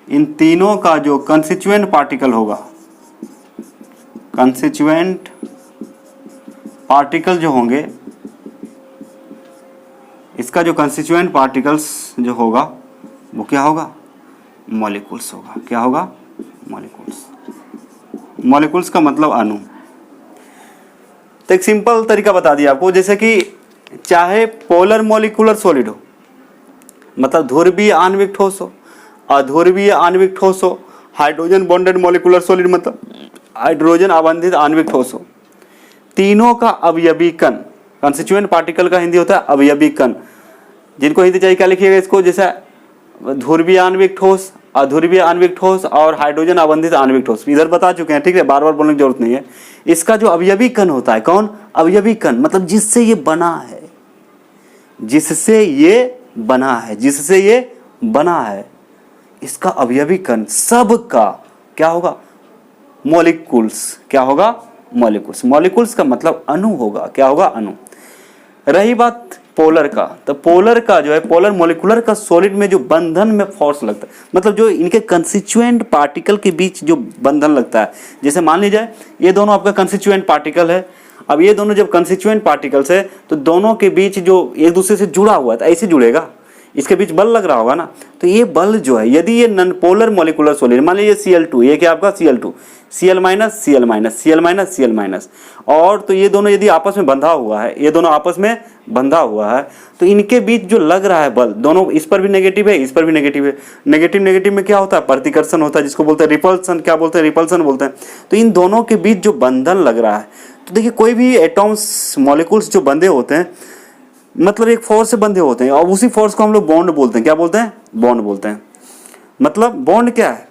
इन तीनों का जो कंस्टिट्यूएंट पार्टिकल होगा, कंस्टिट्यूएंट पार्टिकल जो होंगे, इसका जो कंस्टिट्यूएंट पार्टिकल्स जो होगा वो क्या होगा, मॉलिक्यूल्स होगा। क्या होगा, मॉलिक्यूल्स। मॉलिक्यूल्स का मतलब अणु। तो एक सिंपल तरीका बता दिया आपको, जैसे कि चाहे पोलर मॉलिक्यूलर सॉलिड हो, मतलब ध्रुवीय आणविक ठोस हो, अध्रुवीय आणविक ठोस हो, हाइड्रोजन बॉन्डेड मॉलिक्यूलर सॉलिड मतलब हाइड्रोजन आबंधित आणविक ठोस हो, तीनों का अवयवी कण, कंस्टिट्यूएंट पार्टिकल का हिंदी होता है अवयवी कण। जिनको हिंदी चाहिए क्या लिखिएगा इसको, जैसे ध्रुवीय आणविक ठोस, अध्रुवीय आणविक ठोस और हाइड्रोजन आबंधित आणविक ठोस, इधर बता चुके हैं, ठीक है, बार बार बोलने की जरूरत नहीं है। इसका जो अवयवी कण होता है, कौन, अवयवी कण, मतलब जिससे ये बना है, जिससे ये बना है, जिससे ये बना है, इसका अवयवी कण सब का क्या होगा, मॉलिक्यूल्स। क्या होगा, मॉलिक्यूल्स। मॉलिक्यूल्स का मतलब अणु होगा, क्या होगा, अणु। रही बात पोलर का, तो पोलर का जो है, पोलर मॉलिक्यूलर का सॉलिड में जो बंधन में फोर्स लगता है, मतलब जो इनके कंस्टिट्यूएंट पार्टिकल के बीच जो बंधन लगता है, जैसे मान लीजिए ये दोनों आपका कंस्टिट्यूएंट पार्टिकल है, अब ये दोनों जब कंस्टिट्यूएंट पार्टिकल्स है तो दोनों के बीच जो एक दूसरे से जुड़ा हुआ है, तो ऐसे जुड़ेगा, इसके बीच बल लग रहा होगा ना, तो ये बल जो है, यदि ये नॉन पोलर मॉलिक्यूलर सॉलिड, मान लीजिए Cl2, ये क्या आपका Cl2, Cl minus Cl minus Cl minus Cl minus, और तो ये दोनों यदि आपस में बंधा हुआ है, ये दोनों आपस में बंधा हुआ है, तो इनके बीच जो लग रहा है बल, दोनों, इस पर भी नेगेटिव है, इस पर भी नेगेटिव है, नेगेटिव नेगेटिव में क्या होता है, प्रतिकर्षण होता है, जिसको बोलते हैं रिपल्सन, क्या बोलते हैं, रिपल्सन बोलते हैं। तो इन दोनों के बीच जो बंधन लग रहा है, तो देखिए कोई भी एटॉम्स मॉलिक्यूल्स जो बंधे होते हैं, मतलब एक फोर्स से बंधे होते हैं, और उसी फोर्स को हम लोग बॉन्ड बोलते हैं, क्या बोलते हैं, बॉन्ड बोलते हैं। मतलब बॉन्ड क्या है,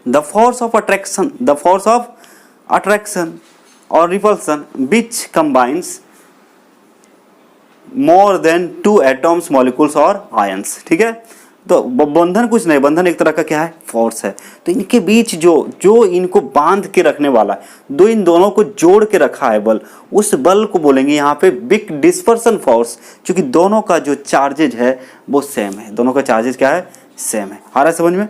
the force of attraction, the force of attraction और repulsion which combines more than two atoms molecules और आयंस, ठीक है। तो बंधन कुछ नहीं, बंधन एक तरह का क्या है, फोर्स है। तो इनके बीच जो इनको बांध के रखने वाला है, इन दोनों को जोड़ के रखा है बल, उस बल को बोलेंगे यहाँ पे बिग डिस्पर्सन फोर्स, क्योंकि दोनों का जो चार्जेज है वो सेम है, दोनों का चार्जेज क्या है, सेम है। आ रहा है समझ में?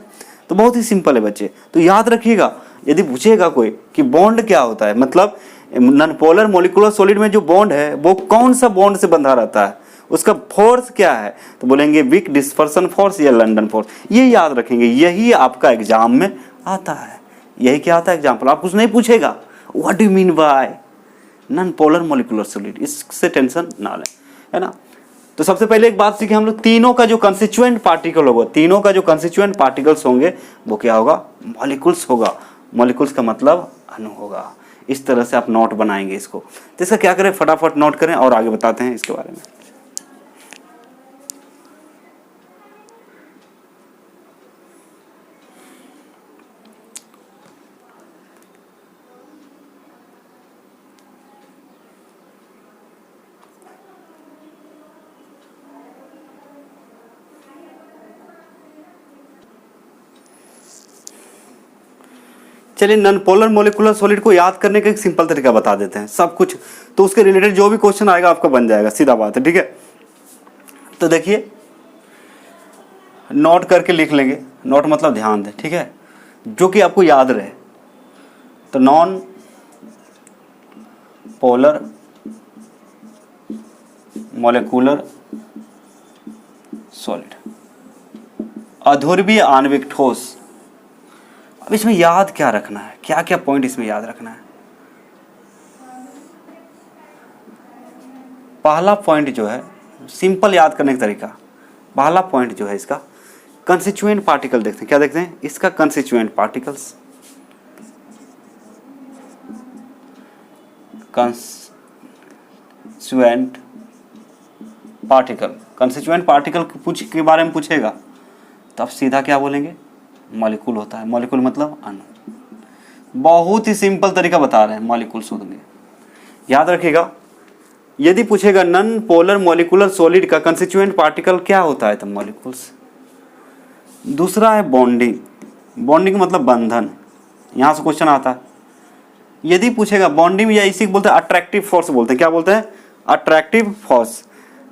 तो बहुत ही सिंपल है बच्चे, तो याद रखिएगा, यदि पूछेगा कोई कि बॉन्ड क्या होता है, मतलब नॉन पोलर मॉलिक्यूलर सॉलिड में जो बॉन्ड है वो कौन सा बॉन्ड से बंधा रहता है, उसका फोर्स क्या है, तो बोलेंगे वीक डिस्पर्सन फोर्स या लंडन फोर्स। ये याद रखेंगे, यही आपका एग्जाम में आता है, यही क्या आता है एग्जाम्पल। आप कुछ नहीं पूछेगा what do you mean by non polar molecular solid, इससे टेंशन ना लें, है ना। तो सबसे पहले एक बात सीखे हम लोग, तीनों का जो कंस्टिट्यूएंट पार्टिकल होगा, तीनों का जो कंस्टिट्यूएंट पार्टिकल्स होंगे वो क्या होगा, मॉलिक्यूल्स होगा। मॉलिक्यूल्स का मतलब अणु होगा। इस तरह से आप नोट बनाएंगे इसको। तो इसका क्या करें, फटाफट नोट करें और आगे बताते हैं इसके बारे में। चलिए नॉन पोलर मॉलिक्यूलर सॉलिड को याद करने का एक सिंपल तरीका बता देते हैं, सब कुछ तो उसके रिलेटेड जो भी क्वेश्चन आएगा आपका बन जाएगा, सीधा बात है, ठीक है। तो देखिए नोट करके लिख लेंगे, नोट मतलब ध्यान दें, ठीक है, जो कि आपको याद रहे। तो नॉन पोलर मॉलिक्यूलर सॉलिड, अध्रुवीय आणविक ठोस। अब इसमें याद क्या रखना है, क्या क्या पॉइंट इसमें याद रखना है। पहला पॉइंट जो है, सिंपल याद करने का तरीका, पहला पॉइंट जो है इसका कंस्टिट्यूएंट पार्टिकल देखते हैं, क्या देखते हैं, इसका constituent particles, constituent particle, constituent particle के बारे में पूछेगा तो आप सीधा क्या बोलेंगे, मॉलिक्यूल होता है। मॉलिक्यूल मतलब अणु। बहुत ही सिंपल तरीका बता रहे हैं, मॉलिक्यूल्स होंगे, याद रखिएगा। यदि पूछेगा नॉन पोलर मॉलिक्यूलर सॉलिड का कंस्टिट्यूएंट पार्टिकल क्या होता है, तो मॉलिक्यूल्स। दूसरा है बॉन्डिंग, बॉन्डिंग मतलब बंधन, यहां से क्वेश्चन आता है। यदि पूछेगा बॉन्डिंग या इसी को बोलते हैं अट्रैक्टिव फोर्स बोलते हैं, क्या बोलते हैं, अट्रैक्टिव फोर्स,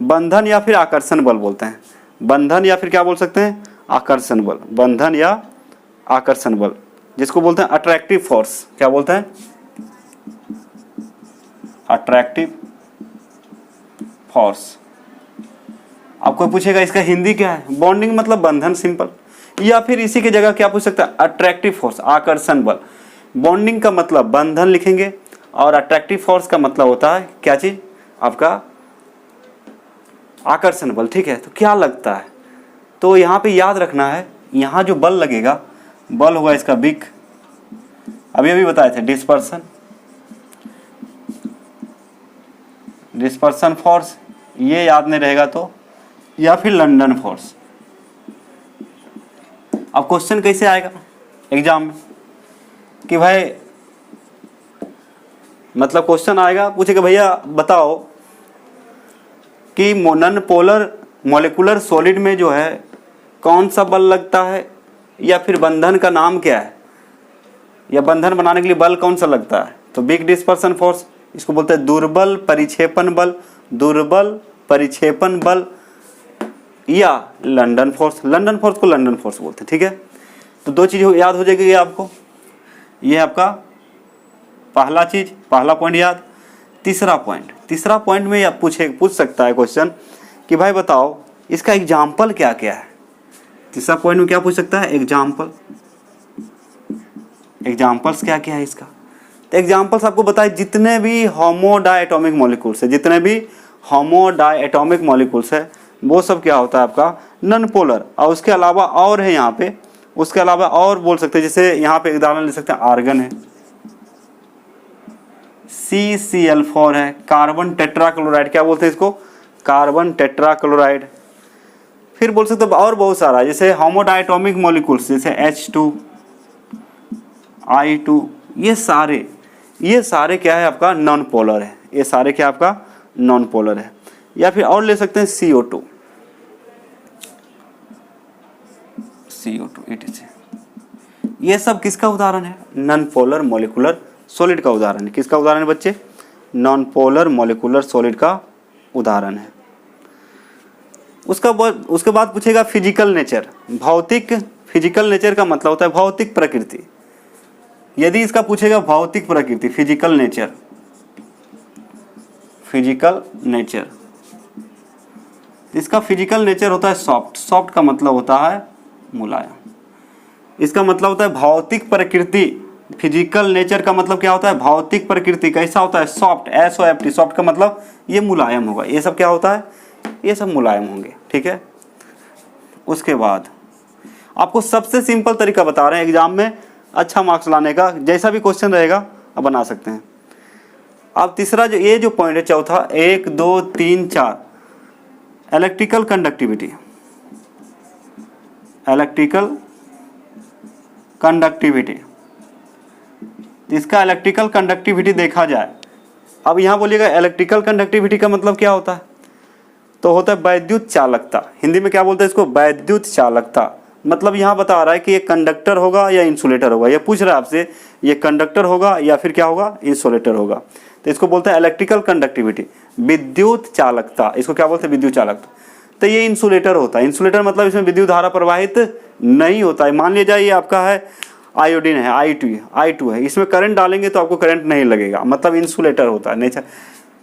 बंधन या फिर आकर्षण बल बोलते हैं, बंधन या फिर क्या बोल सकते हैं, आकर्षण बल, बंधन या आकर्षण बल, जिसको बोलते हैं अट्रैक्टिव फोर्स, क्या बोलते हैं, अट्रैक्टिव फोर्स। आपको पूछेगा इसका हिंदी क्या है, बॉन्डिंग मतलब बंधन, सिंपल, या फिर इसी की जगह क्या पूछ सकता है, अट्रैक्टिव फोर्स, आकर्षण बल। बॉन्डिंग का मतलब बंधन लिखेंगे, और अट्रैक्टिव फोर्स का मतलब होता है क्या चीज़, आपका आकर्षण बल। ठीक है, तो क्या लगता है, तो यहाँ पे याद रखना है, यहाँ जो बल लगेगा, बल होगा इसका बिग, अभी अभी बताए थे डिस्पर्सन, डिस्पर्सन फोर्स, ये याद नहीं रहेगा तो, या फिर लंदन फोर्स। अब क्वेश्चन कैसे आएगा एग्जाम में कि भाई, मतलब क्वेश्चन आएगा, पूछेगा भैया बताओ कि नॉन पोलर मॉलिक्यूलर सॉलिड में जो है कौन सा बल लगता है, या फिर बंधन का नाम क्या है, या बंधन बनाने के लिए बल कौन सा लगता है। तो बिग डिस्पर्सन फोर्स, इसको बोलते हैं दुर्बल परिक्षेपण बल, दुर्बल परिक्षेपण बल, या लंदन फोर्स। लंदन फोर्स को लंदन फोर्स बोलते हैं। ठीक है, तो दो चीज़ याद हो जाएगी आपको, ये आपका पहला चीज, पहला पॉइंट याद। तीसरा पॉइंट में आप पूछ सकता है क्वेश्चन कि भाई बताओ इसका एग्जाम्पल क्या क्या है। तीसरा पॉइंट में क्या पूछ सकता है, एग्जाम्पल्स क्या क्या है इसका। तो एग्जाम्पल्स आपको बताए, जितने भी होमो डायटोमिक मॉलिक्यूल्स है, जितने भी होमो डायटोमिक मॉलिक्यूल्स है, वो सब क्या होता है आपका नॉन पोलर। और उसके अलावा और है यहाँ पे, उसके अलावा और बोल सकते हैं, जैसे यहाँ पे उदाहरण ले सकते हैं, आर्गन है, CCl4 है, कार्बन टेट्राक्लोराइड, क्या बोलते हैं इसको, कार्बन टेट्राक्लोराइड। फिर बोल सकते हैं और बहुत सारा, जैसे होमोडायटोमिक मॉलिक्यूल्स, जैसे H2, I2, ये सारे क्या है आपका नॉन पोलर है, ये सारे क्या आपका नॉन पोलर है। या फिर और ले सकते हैं CO2 etc। ये सब किसका उदाहरण है, नॉन पोलर मॉलिक्यूलर सॉलिड का उदाहरण है। किसका उदाहरण है बच्चे, नॉन पोलर मॉलिक्यूलर सॉलिड का उदाहरण है। उसके बाद पूछेगा फिजिकल नेचर, भौतिक। फिजिकल नेचर का मतलब होता है भौतिक प्रकृति। यदि इसका पूछेगा भौतिक प्रकृति, फिजिकल नेचर, इसका फिजिकल नेचर होता है सॉफ्ट। सॉफ्ट का मतलब होता है मुलायम। इसका मतलब होता है भौतिक प्रकृति। फिजिकल नेचर का मतलब क्या होता है, भौतिक प्रकृति। कैसा होता है, सॉफ्ट, SOFT। सॉफ्ट का मतलब ये मुलायम होगा। ये सब क्या होता है, ये सब मुलायम होंगे। ठीक है, उसके बाद आपको सबसे सिंपल तरीका बता रहे हैं एग्जाम में अच्छा मार्क्स लाने का, जैसा भी क्वेश्चन रहेगा आप बना सकते हैं। अब तीसरा जो ये जो पॉइंट है, चौथा 1 2 3 4, इलेक्ट्रिकल कंडक्टिविटी। इसका इलेक्ट्रिकल कंडक्टिविटी देखा जाए, अब यहाँ बोलिएगा इलेक्ट्रिकल कंडक्टिविटी का मतलब क्या होता है, तो होता है वैद्युत चालकता। हिंदी में क्या बोलते हैं इसको, वैद्युत चालकता। मतलब यहाँ बता रहा है कि ये कंडक्टर होगा या इंसुलेटर होगा। ये पूछ रहा है आपसे, ये कंडक्टर होगा या फिर क्या होगा, इंसुलेटर होगा। तो इसको बोलते हैं इलेक्ट्रिकल कंडक्टिविटी, विद्युत चालकता। इसको क्या बोलते हैं, विद्युत चालकता। तो ये इंसुलेटर होता है। इंसुलेटर मतलब इसमें विद्युत धारा प्रवाहित नहीं होता है। मान लीजिए ये आपका है आयोडीन है, I2 है, इसमें करंट डालेंगे तो आपको करंट नहीं लगेगा, मतलब इंसुलेटर होता है। नेचर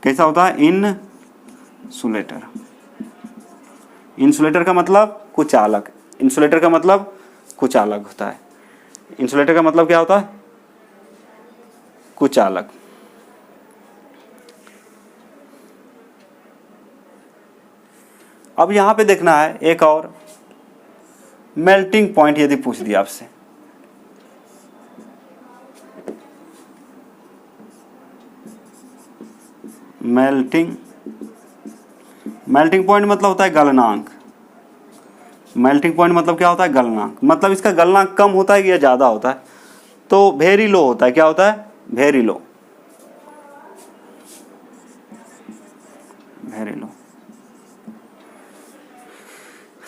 कैसा होता है, इंसुलेटर। इंसुलेटर का मतलब कुचालक, इंसुलेटर का मतलब कुचालक होता है। इंसुलेटर का मतलब क्या होता है, कुचालक। अब यहां पे देखना है एक और मेल्टिंग पॉइंट, यदि पूछ दिया आपसे, मेल्टिंग पॉइंट मतलब होता है गलनांक। मेल्टिंग पॉइंट मतलब क्या होता है, गलनांक। मतलब इसका गलनांक कम होता है या ज़्यादा होता है, तो वेरी लो होता है। क्या होता है, वेरी लो।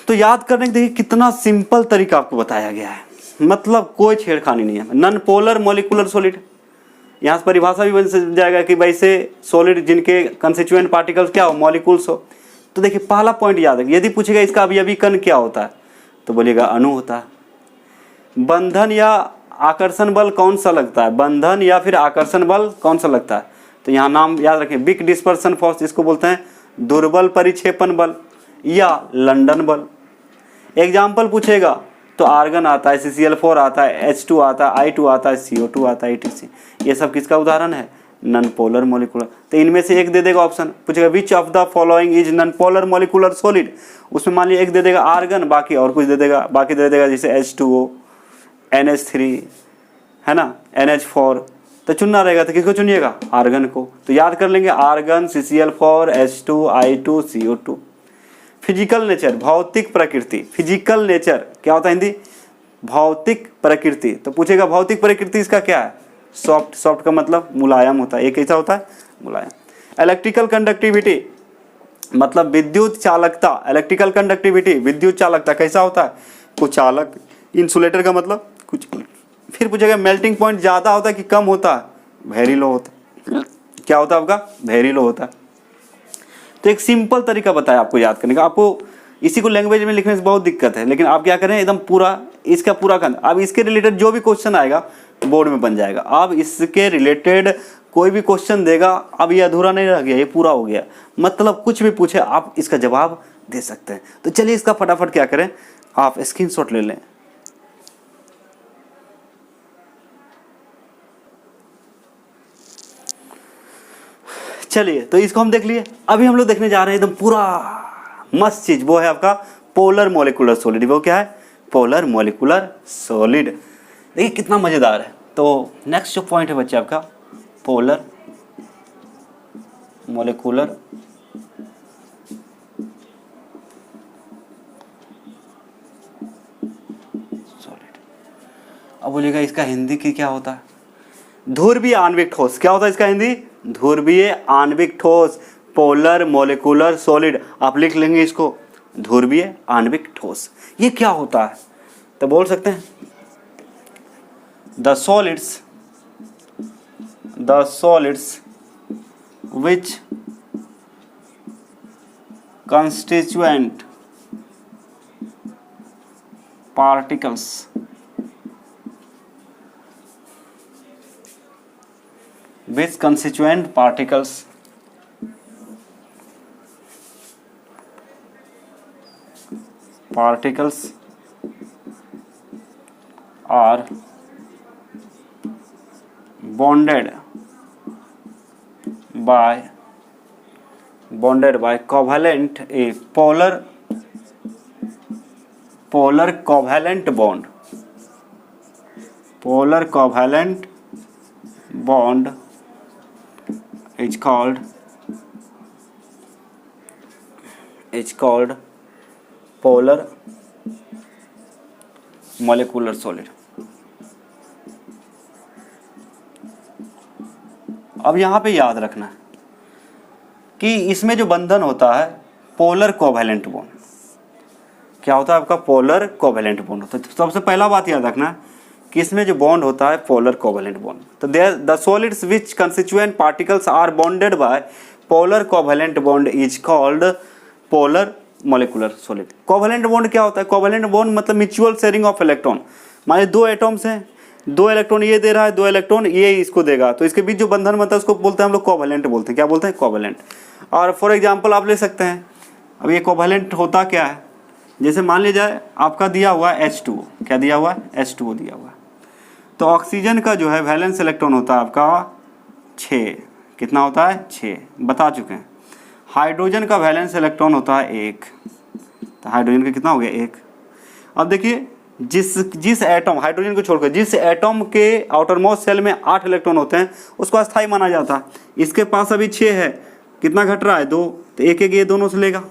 तो याद करने के देखिए कितना सिंपल तरीका आपको बताया गया है, मतलब कोई छेड़खानी नहीं है। नॉन पोलर मॉलिक्यूलर सॉलिड, यहाँ से परिभाषा भी बन जाएगा कि वैसे सॉलिड जिनके कंस्टिट्यूएंट पार्टिकल्स क्या हो, मॉलिक्यूल्स हो। तो देखिए पहला पॉइंट याद है, यदि पूछेगा इसका अवयवी कण क्या होता है, तो बोलिएगा अणु होता है। बंधन या आकर्षण बल कौन सा लगता है, बंधन या फिर आकर्षण बल कौन सा लगता है, तो यहाँ नाम याद रखें, बिग डिस्पर्सन फोर्स, इसको बोलते हैं दुर्बल परिक्षेपण बल या लंदन बल। एग्जाम्पल पूछेगा तो आर्गन आता है, CCl4 आता है, H2 आता है, I2 आता है, CO2 आता है, etc। ये सब किसका उदाहरण है, नॉन पोलर मोलिकुलर। तो इनमें से एक दे देगा ऑप्शन, पूछेगा which of the following is non polar molecular solid, उसमें मान लिया एक दे देगा आर्गन, बाकी और कुछ दे देगा, बाकी दे देगा जैसे H2O, NH3 है ना, NH4। तो चुनना रहेगा तो किसको चुनिएगा, आर्गन को। तो याद कर लेंगे argon CCl4 H2I2 CO2। Physical nature, भौतिक प्रकृति, फिजिकल नेचर क्या होता है हिंदी, भौतिक प्रकृति। तो पूछेगा भौतिक प्रकृति इसका क्या है, सॉफ्ट, सॉफ्ट का मतलब मुलायम होता है, ये कैसा होता है, मुलायम। इलेक्ट्रिकल कंडक्टिविटी मतलब विद्युत चालकता, इलेक्ट्रिकल कंडक्टिविटी विद्युत चालकता कैसा होता है, कुचालक। इंसुलेटर का मतलब कुछ। फिर पूछेगा मेल्टिंग पॉइंट ज़्यादा होता है कि कम होता है, वेरी लो होता है। क्या होता है आपका, वेरी लो होता है। तो एक सिंपल तरीका बताया आपको याद करने का। आपको इसी को लैंग्वेज में लिखने से बहुत दिक्कत है, लेकिन आप क्या करें एकदम पूरा इसका पूरा कर, अब इसके रिलेटेड जो भी क्वेश्चन आएगा बोर्ड में बन जाएगा। अब इसके रिलेटेड कोई भी क्वेश्चन देगा, अब ये अधूरा नहीं रह गया, ये पूरा हो गया, मतलब कुछ भी पूछे आप इसका जवाब दे सकते हैं। तो चलिए इसका फटाफट क्या करें, आप स्क्रीनशॉट ले लें। चलिए तो इसको हम देख लिए। अभी हम लोग देखने जा रहे हैं एकदम पूरा मस्त चीज, वो है आपका पोलर मोलिकुलर सॉलिड। वो क्या है, पोलर मोलिकुलर सॉलिड। देखिए कितना मजेदार है। तो नेक्स्ट जो पॉइंट है बच्चे आपका पोलर मोलिकुलर सॉलिड। अब बोलिएगा इसका हिंदी की क्या होता है, ध्रुवीय आणविक ठोस। क्या होता है इसका हिंदी, ध्रुवीय आणविक ठोस, पोलर मोलिकुलर सॉलिड। आप लिख लेंगे इसको ध्रुवीय आणविक ठोस। ये क्या होता है, तो बोल सकते हैं the solids which constituent particles are bonded by covalent a polar covalent bond is called polar molecular solid। अब यहाँ पे याद रखना है कि इसमें जो बंधन होता है पोलर कोवैलेंट बॉन्ड। क्या होता है आपका, पोलर कोवैलेंट बॉन्ड होता है। तो सबसे पहला बात याद रखना है कि इसमें जो बॉन्ड होता है पोलर कोवैलेंट बॉन्ड। तो the solids which constituent particles are bonded by polar covalent bond is called polar molecular solid. Covalent bond क्या होता है, कोवैलेंट बॉन्ड मतलब म्यूचुअल शेयरिंग ऑफ इलेक्ट्रॉन। माने दो एटम्स हैं, 2 इलेक्ट्रॉन ये दे रहा है, 2 इलेक्ट्रॉन ये इसको देगा, तो इसके बीच जो बंधन बनता है उसको बोलते हैं हम लोग कोवैलेंट बोलते हैं। क्या बोलते हैं, कोवैलेंट। और फॉर एग्जांपल आप ले सकते हैं, अब ये कोवैलेंट होता क्या है, जैसे मान लीजिए जाए आपका दिया हुआ है H2O। क्या दिया हुआ है, H2O दिया हुआ है। तो ऑक्सीजन का जो है वैलेंस इलेक्ट्रॉन होता है आपका 6। कितना होता है, 6 बता चुके हैं। हाइड्रोजन का वैलेंस इलेक्ट्रॉन होता है 1। तो हाइड्रोजन का कितना हो गया, 1। अब देखिए जिस एटम, हाइड्रोजन को छोड़कर जिस एटम के आउटर मोस्ट सेल में 8 इलेक्ट्रॉन होते हैं उसको अस्थायी माना जाता है। इसके पास अभी 6 है, कितना घट रहा है, 2। तो एक एक ये दोनों से लेगा।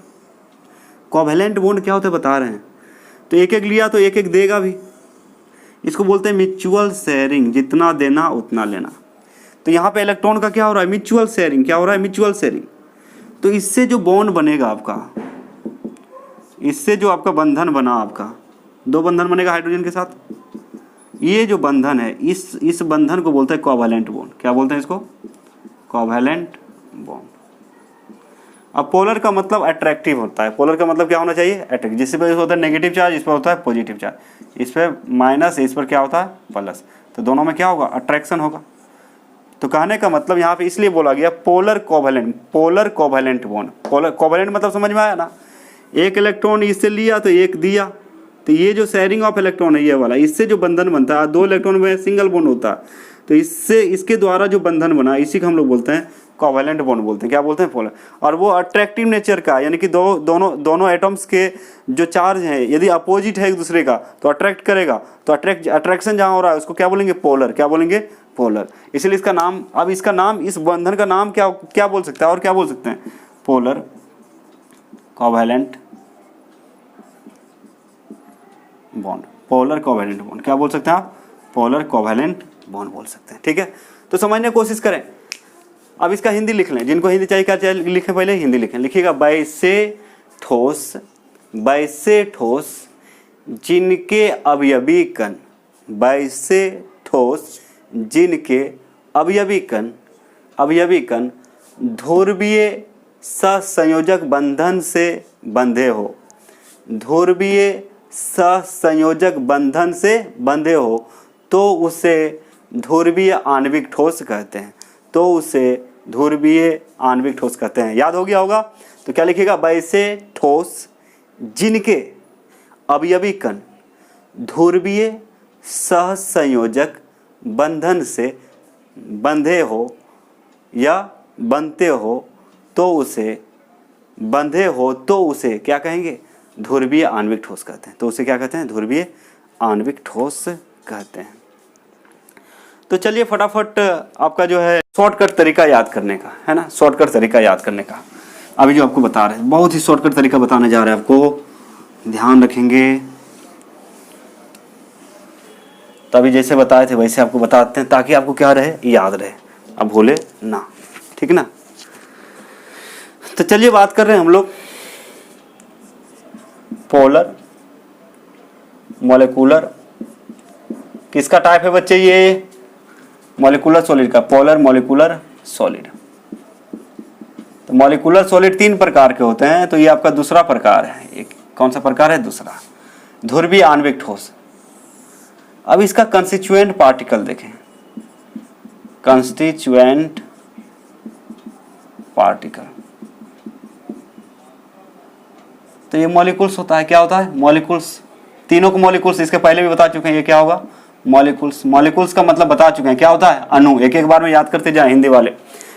कोवैलेंट बॉन्ड क्या होता है बता रहे हैं, तो एक एक लिया तो एक एक देगा भी। इसको बोलते हैं म्यूचुअल शेयरिंग, जितना देना उतना लेना। तो यहाँ पे इलेक्ट्रॉन का क्या हो रहा है, म्यूचुअल शेयरिंग। क्या हो रहा है, म्यूचुअल शेयरिंग। तो इससे जो बॉन्ड बनेगा आपका, इससे जो आपका बंधन बना, आपका 2 बंधन बनेगा हाइड्रोजन के साथ। ये जो बंधन है इस बंधन को बोलते हैं कोवैलेंट बॉन्ड। क्या बोलते हैं इसको, कोवैलेंट बॉन्ड। अब पोलर का मतलब अट्रैक्टिव होता है। पोलर का मतलब क्या होना चाहिए, अट्रैक्टिव। जिस पर होता है नेगेटिव चार्ज, इस पर होता है पॉजिटिव चार्ज। इस पर माइनस, इस पर क्या होता है प्लस। तो दोनों में क्या होगा, अट्रैक्शन होगा। तो कहने का मतलब यहाँ पे इसलिए बोला गया polar covalent bond. Polar covalent मतलब समझ में आया ना, एक इलेक्ट्रॉन इससे लिया तो एक दिया। तो ये जो शेयरिंग ऑफ इलेक्ट्रॉन है ये वाला, इससे जो बंधन बनता है, 2 इलेक्ट्रॉन में सिंगल बॉन्ड होता है। तो इससे इसके द्वारा जो बंधन बना इसी को हम लोग बोलते हैं कोवैलेंट बॉन्ड बोलते हैं। क्या बोलते हैं? पोलर। और वो अट्रैक्टिव नेचर का, यानी कि दोनों एटम्स के जो चार्ज हैं यदि अपोजिट है एक दूसरे का तो अट्रैक्ट करेगा, तो अट्रैक्शन जहाँ हो रहा है उसको क्या बोलेंगे? पोलर। क्या बोलेंगे? पोलर। इसलिए इसका नाम, अब इसका नाम, इस बंधन का नाम क्या क्या बोल सकता है और क्या बोल सकते हैं? Polar covalent bond. Polar covalent bond क्या बोल सकते हैं आप? पोलर कोवैलेंट बॉन्ड बोल सकते हैं। ठीक है, तो समझने की कोशिश करें। अब इसका हिंदी लिख लें, जिनको हिंदी चाहिए क्या चाहिए लिखें, पहले हिंदी लिखें। लिखिएगा वैसे ठोस, वैसे ठोस जिनके अवयवी कण, वैसे ठोस जिनके अवयवी कण ध्रुवीय सहसंयोजक बंधन से बंधे हो, ध्रुवीय सहसंयोजक बंधन से बंधे हो तो उसे ध्रुवीय आणविक ठोस कहते हैं, तो उसे ध्रुवीय आणविक ठोस कहते हैं। याद हो गया होगा? तो क्या लिखिएगा? वैसे ठोस जिनके अवयवी कण ध्रुवीय सहसंयोजक बंधन से बंधे हो या बनते हो तो उसे, बंधे हो तो उसे क्या कहेंगे? ध्रुवीय आणविक ठोस कहते हैं। तो उसे क्या कहते हैं? ध्रुवीय आणविक ठोस कहते हैं। तो चलिए फटाफट आपका जो है शॉर्टकट तरीका याद करने का है ना, शॉर्टकट तरीका याद करने का अभी जो आपको बता रहे हैं, बहुत ही शॉर्टकट तरीका बताने जा रहे हैं आपको, ध्यान रखेंगे। तो अभी जैसे बताए थे वैसे आपको बताते हैं ताकि आपको क्या रहे? याद रहे, अब भूले ना। ठीक ना? तो चलिए बात कर रहे हैं हम लोग पोलर मॉलिक्यूलर, किसका टाइप है बच्चे? ये मॉलिक्यूलर सॉलिड का, पोलर मॉलिक्यूलर सॉलिड। तो मॉलिक्यूलर सॉलिड 3 प्रकार के होते हैं, तो ये आपका दूसरा प्रकार है। एक कौन सा प्रकार है? दूसरा, ध्रुवीय आणविक ठोस। अब इसका कंस्टिट्यूएंट पार्टिकल देखें, कंस्टिट्यूएंट पार्टिकल, तो ये मॉलिक्यूल्स होता है। क्या होता है? मॉलिक्यूल्स। तीनों को मॉलिक्यूल्स इसके पहले भी बता चुके हैं, ये क्या होगा? मॉलिक्यूल्स। मॉलिक्यूल्स का मतलब बता चुके हैं, क्या होता है? अणु। एक एक बार में याद करते जाए हिंदी वाले।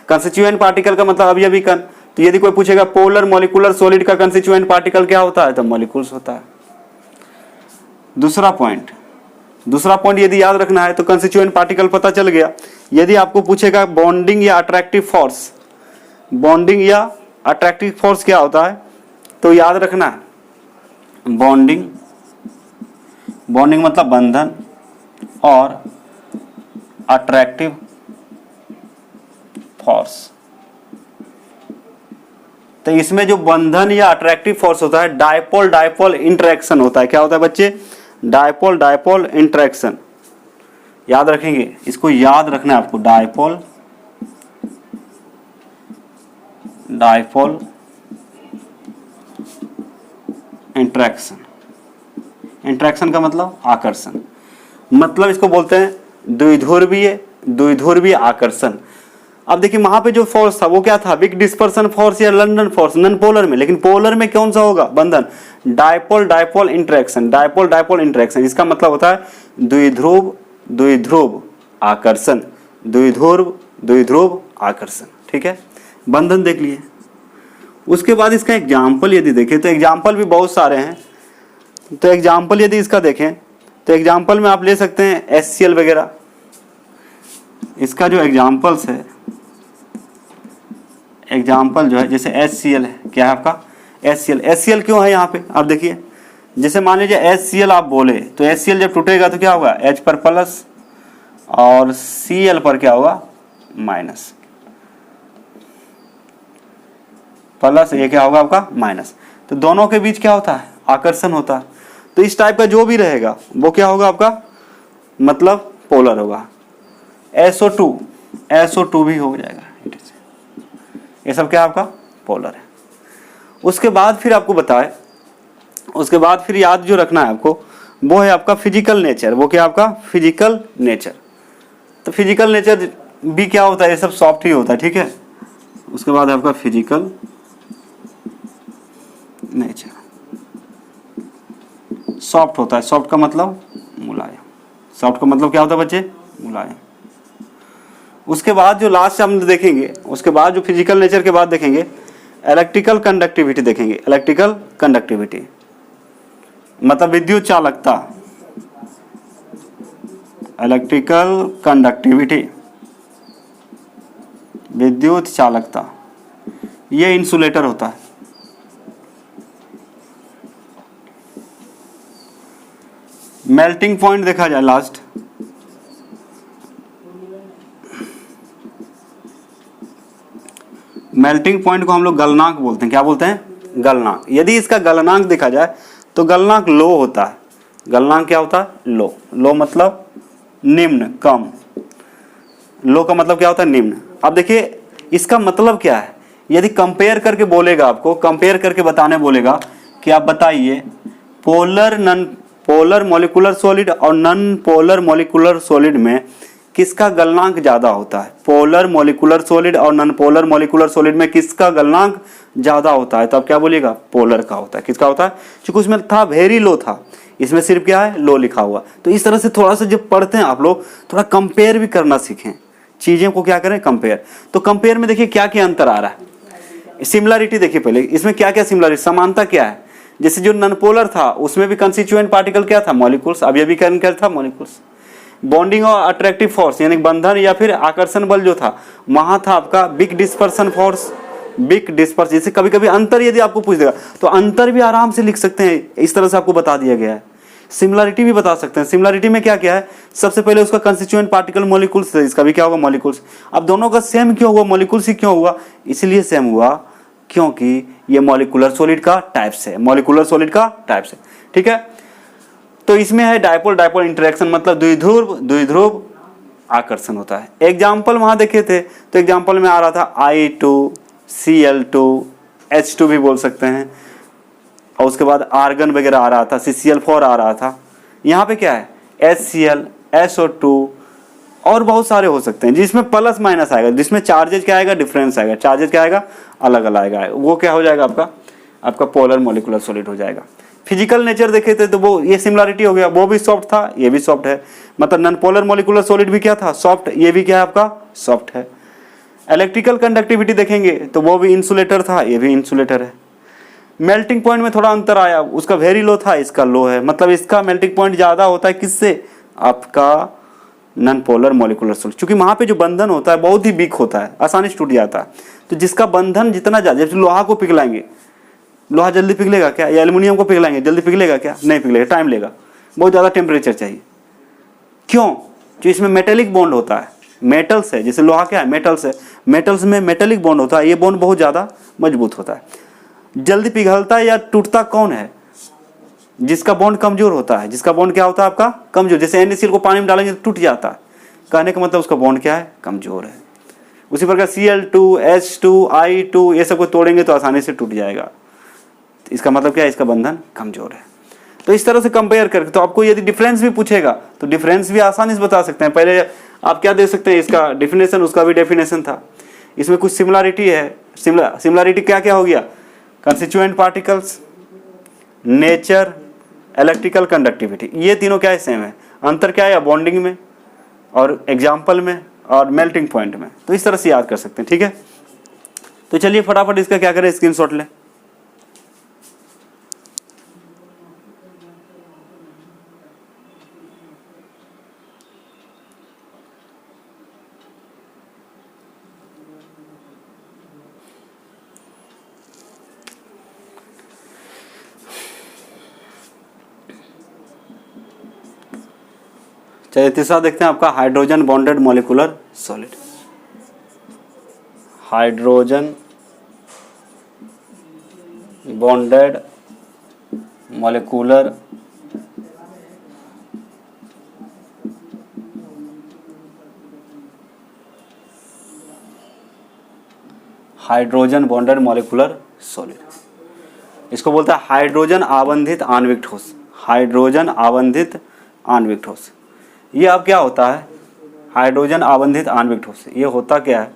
कंस्टिट्यूएंट पार्टिकल का मतलब अवयवी कण, तो यदि कोई पूछेगा पोलर मॉलिक्यूलर सॉलिड का कंस्टिट्यूएंट पार्टिकल क्या होता है, तो मॉलिक्यूल्स होता है। दूसरा पॉइंट यदि याद रखना है तो कंस्टिट्यूएंट पार्टिकल पता चल गया। यदि आपको पूछेगा बॉन्डिंग या अट्रैक्टिव फोर्स, बॉन्डिंग या अट्रैक्टिव फोर्स क्या होता है, तो याद रखना है बॉन्डिंग मतलब बंधन, और अट्रैक्टिव फोर्स। तो इसमें जो बंधन या अट्रैक्टिव फोर्स होता है डायपोल इंटरेक्शन होता है। क्या होता है बच्चे? Dipole interaction. याद रखेंगे, इसको याद रखना है आपको। डायपोल इंटरेक्शन का मतलब आकर्षण, मतलब इसको बोलते हैं द्विध्रुवीय आकर्षण। अब देखिए वहां पे जो फोर्स था वो क्या था? बिग डिस्पर्सन फोर्स या लंदन फोर्स, नॉन पोलर में। लेकिन पोलर में कौन सा होगा? बंधन। डायपोल इंटरेक्शन, इसका मतलब होता है द्विध्रुव आकर्षण, द्विध्रुव आकर्षण। ठीक है, बंधन देख लिए। उसके बाद इसका एग्जाम्पल यदि देखें तो एग्जाम्पल भी बहुत सारे हैं। तो एग्जाम्पल यदि इसका देखें तो एग्जाम्पल में आप ले सकते हैं HCl वगैरह। इसका जो एग्जाम्पल्स है, एग्जाम्पल जो है जैसे HCl है, क्या है आपका? HCl क्यों है यहाँ पे? आप देखिए, जैसे मान लीजिए HCl आप बोले तो HCl जब टूटेगा तो क्या होगा? H पर प्लस और Cl पर क्या होगा? माइनस। प्लस, ये क्या होगा आपका? माइनस। तो दोनों के बीच क्या होता है? आकर्षण होता है। तो इस टाइप का जो भी रहेगा वो क्या होगा आपका? मतलब पोलर होगा। SO2 भी हो जाएगा। ये सब क्या आपका? पोलर है। उसके बाद फिर आपको बताए, उसके बाद फिर याद जो रखना है आपको वो है आपका फिजिकल नेचर। वो क्या आपका? Physical nature. तो फिजिकल नेचर भी क्या होता है? ये सब सॉफ्ट ही होता है। ठीक है, उसके बाद आपका फिजिकल नेचर सॉफ्ट होता है। सॉफ्ट का मतलब मुलायम। सॉफ्ट का मतलब क्या होता है बच्चे? मुलायम। उसके बाद जो लास्ट हम देखेंगे, उसके बाद जो फिजिकल नेचर के बाद देखेंगे इलेक्ट्रिकल कंडक्टिविटी देखेंगे। इलेक्ट्रिकल कंडक्टिविटी मतलब विद्युत चालकता, इलेक्ट्रिकल कंडक्टिविटी, विद्युत चालकता, ये इंसुलेटर होता है। मेल्टिंग पॉइंट देखा जाए लास्ट, मेल्टिंग पॉइंट को हम लोग गलनांक बोलते हैं। क्या बोलते हैं? गलनांक। यदि इसका गलनांक देखा जाए तो गलनांक लो होता है। गलनांक क्या होता है? लो। लो मतलब निम्न, कम। लो का मतलब क्या होता है? निम्न। अब देखिए इसका मतलब क्या है। यदि कंपेयर करके बोलेगा, आपको कंपेयर करके बताने बोलेगा कि आप बताइए polar non polar molecular solid और नॉन पोलर मॉलिक्यूलर सॉलिड में किसका गलनांक ज्यादा होता है? पोलर मॉलिक्यूलर सॉलिड और नॉन पोलर मॉलिक्यूलर सॉलिड में किसका गलनांक ज्यादा होता है? तो आप क्या बोलिएगा? पोलर का होता है। किसका होता है? क्योंकि उसमें था वेरी लो था, इसमें सिर्फ क्या है? लो लिखा हुआ। तो इस तरह से थोड़ा सा जब पढ़ते हैं आप लोग थोड़ा कंपेयर भी करना सीखें, चीजें को क्या करें? कंपेयर। तो कंपेयर में देखिए क्या क्या अंतर आ रहा है। सिमिलरिटी देखिए पहले, इसमें क्या क्या सिमिलरिटी, समानता क्या है? जैसे जो नॉन पोलर था उसमें भी कंस्टिट्यूएंट पार्टिकल क्या था? मॉलिक्यूल्स। अब ये भी क्या था? मॉलिक्यूल्स। बॉन्डिंग और अट्रैक्टिव फोर्स यानी बंधन या फिर आकर्षण बल जो था वहां था आपका big dispersion force, big disperse. जैसे कभी कभी अंतर यदि आपको पूछ देगा तो अंतर भी आराम से लिख सकते हैं, इस तरह से आपको बता दिया गया है। सिमिलरिटी भी बता सकते हैं। सिमिलरिटी में क्या क्या है? सबसे पहले उसका कंस्टिट्यूएंट पार्टिकल मॉलिक्यूल्स है, इसका भी क्या होगा? मॉलिक्यूल्स। अब दोनों का सेम क्यों हुआ? मॉलिक्यूल्स ही क्यों हुआ? इसलिए सेम हुआ क्योंकि ये मॉलिक्यूलर सॉलिड का टाइप्स है, मॉलिक्यूलर सॉलिड का टाइप्स है। ठीक है, तो इसमें है डायपोल डायपोल इंटरेक्शन मतलब द्विध्रुव द्विध्रुव आकर्षण होता है। एग्जाम्पल वहां देखे थे तो एग्जाम्पल में आ रहा था I2Cl2 H2 भी बोल सकते हैं, और उसके बाद आर्गन वगैरह आ रहा था, CCl4 आ रहा था। यहाँ पे क्या है? HCl, SO2 और बहुत सारे हो सकते हैं जिसमें प्लस माइनस आएगा, जिसमें चार्जेज क्या आएगा? डिफरेंस आएगा। चार्जेज क्या आएगा? अलग अलग आएगा। वो क्या हो जाएगा? आपका पोलर मॉलिक्यूलर सॉलिड हो जाएगा। फिजिकल नेचर देखे थे तो वो ये सिमिलरिटी हो गया, वो भी सॉफ्ट था, ये भी सॉफ्ट है। मतलब नॉन पोलर मॉलिक्यूलर सॉलिड भी क्या था? सॉफ्ट। ये भी क्या है? आपका सॉफ्ट है। इलेक्ट्रिकल कंडक्टिविटी देखेंगे तो वो भी इंसुलेटर था, ये भी इंसुलेटर है। मेल्टिंग पॉइंट में थोड़ा अंतर आया, उसका वेरी लो था, इसका लो है। मतलब इसका मेल्टिंग पॉइंट ज्यादा होता है किससे? आपका नॉन पोलर मॉलिक्यूलर सॉलिड। क्योंकि वहां पे जो बंधन होता है बहुत ही वीक होता है, आसानी से टूट जाता है। तो जिसका बंधन जितना ज्यादा, जैसे लोहा को पिघलाएंगे, लोहा जल्दी पिघलेगा क्या? या एल्युमिनियम को पिघलाएंगे जल्दी पिघलेगा क्या? नहीं पिघलेगा, टाइम लेगा, बहुत ज़्यादा टेम्परेचर चाहिए। क्यों? जो इसमें मेटेलिक बॉन्ड होता है, मेटल्स है, जैसे लोहा क्या है? मेटल्स है, मेटल्स में मेटेलिक बॉन्ड होता है, ये बॉन्ड बहुत ज़्यादा मजबूत होता है। जल्दी पिघलता या टूटता कौन है? जिसका बॉन्ड कमजोर होता है। जिसका बॉन्ड क्या होता है? आपका कमजोर। जैसे NaCl को पानी में डालेंगे तो टूट जाता है, कहने का मतलब उसका बॉन्ड क्या है? कमजोर है। उसी प्रकार Cl2, H2, I2 ये सब को तोड़ेंगे तो आसानी से टूट जाएगा, इसका मतलब क्या है? इसका बंधन कमजोर है। तो इस तरह से कंपेयर करके, तो आपको यदि डिफरेंस भी पूछेगा तो डिफरेंस भी आसानी से बता सकते हैं। पहले आप क्या दे सकते हैं? इसका डेफिनेशन, उसका भी डेफिनेशन था। इसमें कुछ सिमिलरिटी है। सिमिलरिटी क्या क्या हो गया? Constituent particles, nature, electrical conductivity, ये तीनों क्या है? सेम है। अंतर क्या है? बॉन्डिंग में और एग्जाम्पल में और मेल्टिंग पॉइंट में। तो इस तरह से याद कर सकते हैं। ठीक है, तो चलिए फटाफट इसका क्या करें? स्क्रीनशॉट लें। चलिए तीसरा देखते हैं आपका hydrogen bonded molecular solid. Hydrogen bonded molecular hydrogen bonded molecular solid, इसको बोलता है हाइड्रोजन आबंधित आणविक ठोस। हाइड्रोजन आबंधित आणविक ठोस, ये अब क्या होता है? हाइड्रोजन आबंधित आणविक ठोस, ये होता क्या है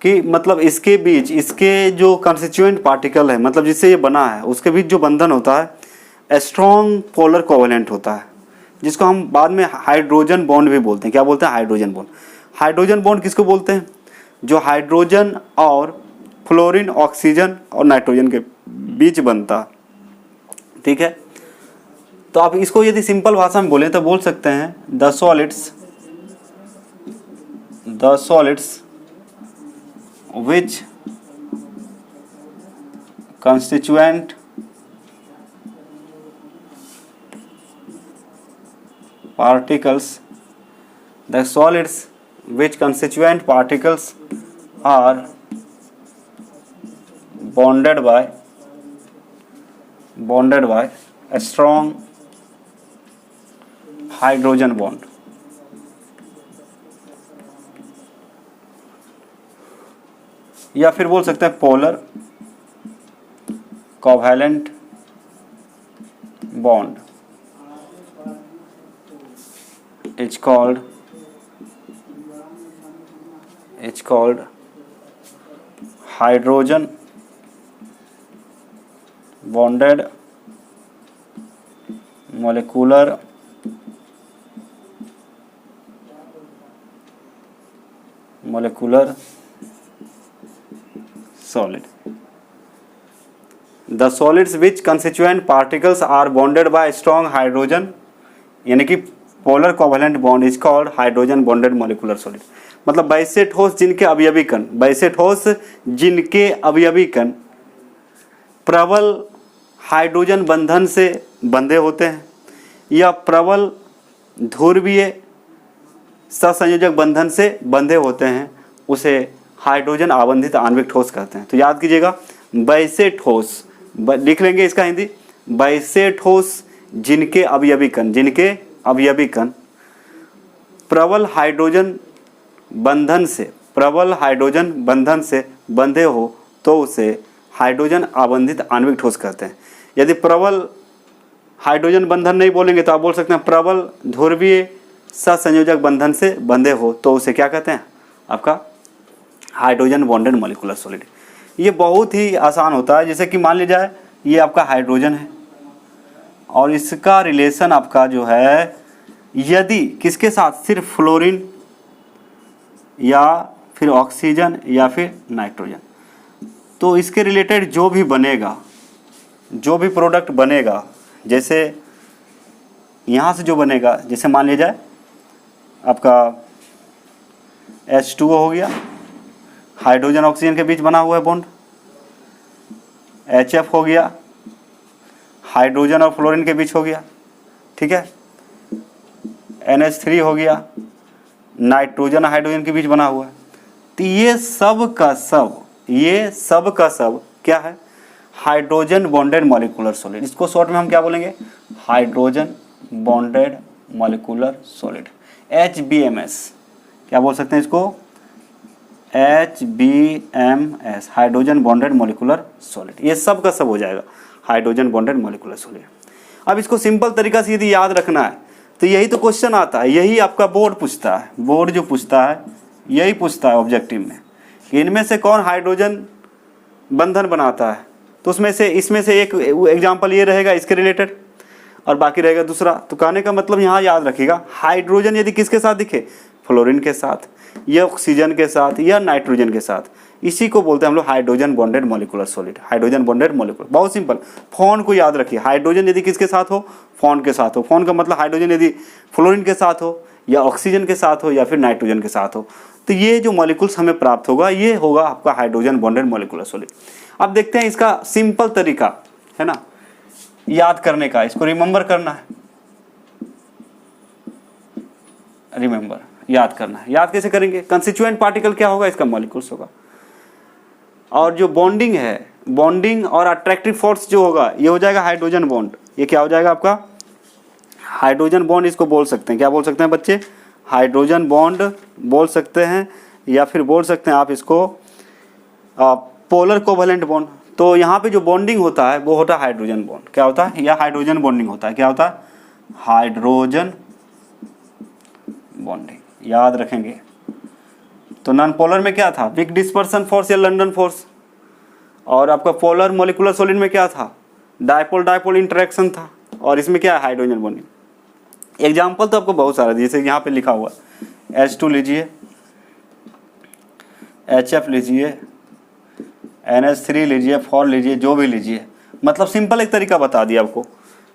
कि मतलब इसके बीच, इसके जो कंस्टिट्यूएंट पार्टिकल है, मतलब जिससे ये बना है, उसके बीच जो बंधन होता है स्ट्रॉन्ग पोलर कोवेलेंट होता है, जिसको हम बाद में हाइड्रोजन बॉन्ड भी बोलते हैं। क्या बोलते हैं? Hydrogen bond. हाइड्रोजन बॉन्ड किसको बोलते हैं? जो हाइड्रोजन और फ्लोरीन, ऑक्सीजन और नाइट्रोजन के बीच बनता, ठीक है। तो आप इसको यदि सिंपल भाषा में बोलें तो बोल सकते हैं the solids which constituent particles, the solids which constituent particles are bonded by a strong hydrogen bond. या फिर बोल सकते हैं polar covalent bond it's called hydrogen bonded molecular solid. The solids which constituent particles are bonded by strong hydrogen, यानी कि polar covalent bond is called hydrogen bonded molecular solid. मतलब वैसे ठोस जिनके अवयवी कण प्रबल हाइड्रोजन बंधन से बंधे होते हैं या प्रबल ध्रुवीय सहसंयोजक बंधन से बंधे होते हैं, उसे हाइड्रोजन आबंधित आणविक ठोस कहते हैं। तो याद कीजिएगा, वैसे ठोस लिख लेंगे इसका हिंदी, वैसे ठोस जिनके अवयवी कण प्रबल हाइड्रोजन बंधन से बंधे हो तो उसे हाइड्रोजन आबंधित आणविक ठोस कहते हैं। यदि प्रबल हाइड्रोजन बंधन नहीं बोलेंगे तो आप बोल सकते हैं प्रबल ध्रुवीय सहसंयोजक बंधन से बंधे हो तो उसे क्या कहते हैं? आपका हाइड्रोजन बॉन्डेड मॉलिक्यूलर सॉलिड। ये बहुत ही आसान होता है। जैसे कि मान लीजिए जाए ये आपका हाइड्रोजन है और इसका रिलेशन आपका जो है, यदि किसके साथ, सिर्फ फ्लोरीन या फिर ऑक्सीजन या फिर नाइट्रोजन, तो इसके रिलेटेड जो भी प्रोडक्ट बनेगा, जैसे यहाँ से जो बनेगा, जैसे मान लीजिए जाए आपका H2O हो गया, हाइड्रोजन ऑक्सीजन के बीच बना हुआ है बॉन्ड, HF हो गया, हाइड्रोजन और फ्लोरीन के बीच हो गया, ठीक है, NH3 हो गया, नाइट्रोजन हाइड्रोजन के बीच बना हुआ है। तो ये सब का सब क्या है? Hydrogen bonded molecular solid. इसको शॉर्ट में हम क्या बोलेंगे? Hydrogen bonded molecular solid, HBMS। क्या बोल सकते हैं इसको? HBMS, hydrogen bonded molecular solid. ये सब का सब हो जाएगा हाइड्रोजन बॉन्डेड मॉलिक्यूलर सॉलिड। अब इसको सिंपल तरीका से यदि याद रखना है तो यही तो क्वेश्चन आता है, यही आपका बोर्ड पूछता है। बोर्ड जो पूछता है यही पूछता है ऑब्जेक्टिव में कि इनमें से कौन हाइड्रोजन बंधन बनाता है। तो इसमें से एक एग्जाम्पल ये रहेगा इसके रिलेटेड और बाकी रहेगा दूसरा। तो कहने का मतलब यहाँ याद रखिएगा, हाइड्रोजन यदि किसके साथ दिखे, फ्लोरीन के साथ या ऑक्सीजन के साथ या नाइट्रोजन के साथ, इसी को बोलते हैं हम लोग hydrogen bonded molecular solid. Hydrogen bonded molecular, बहुत सिंपल। फोन को याद रखिए, हाइड्रोजन यदि किसके साथ हो, फोन के साथ हो। फोन का मतलब हाइड्रोजन यदि फ्लोरीन के साथ हो या ऑक्सीजन के साथ हो या फिर नाइट्रोजन के साथ हो, तो ये जो मॉलिक्यूल्स हमें प्राप्त होगा ये होगा आपका हाइड्रोजन बॉन्डेड मॉलिक्यूलर सॉलिड। अब देखते हैं इसका सिंपल तरीका है ना याद करने का, इसको रिमेंबर करना है, याद करना है। याद कैसे करेंगे? कंस्टिट्यूएंट पार्टिकल क्या होगा, इसका मॉलिक्यूल्स होगा। और जो बॉन्डिंग है, बॉन्डिंग और अट्रैक्टिव फोर्स जो होगा ये हो जाएगा हाइड्रोजन बॉन्ड। ये क्या हो जाएगा आपका? हाइड्रोजन बॉन्ड इसको बोल सकते हैं। क्या बोल सकते हैं बच्चे? हाइड्रोजन बॉन्ड बोल सकते हैं या फिर बोल सकते हैं आप इसको पोलर कोवैलेंट बॉन्ड। तो यहाँ पे जो बॉन्डिंग होता है वो होता है हाइड्रोजन बॉन्ड। क्या होता है? या हाइड्रोजन बॉन्डिंग होता है। क्या होता है? Hydrogen bonding. याद रखेंगे। तो नॉन पोलर में क्या था? विक डिस्पर्सन फोर्स या लंडन फोर्स। और आपका पोलर मॉलिक्यूलर सॉलिड में क्या था? डायपोल डायपोल इंटरेक्शन था। और इसमें क्या है? Hydrogen bonding. एग्जाम्पल तो आपको बहुत सारा, जैसे यहाँ पे लिखा हुआ H2 लीजिए, HF लीजिए, NH3 लीजिए, 4 लीजिए, जो भी लीजिए, मतलब सिंपल एक तरीका बता दिया आपको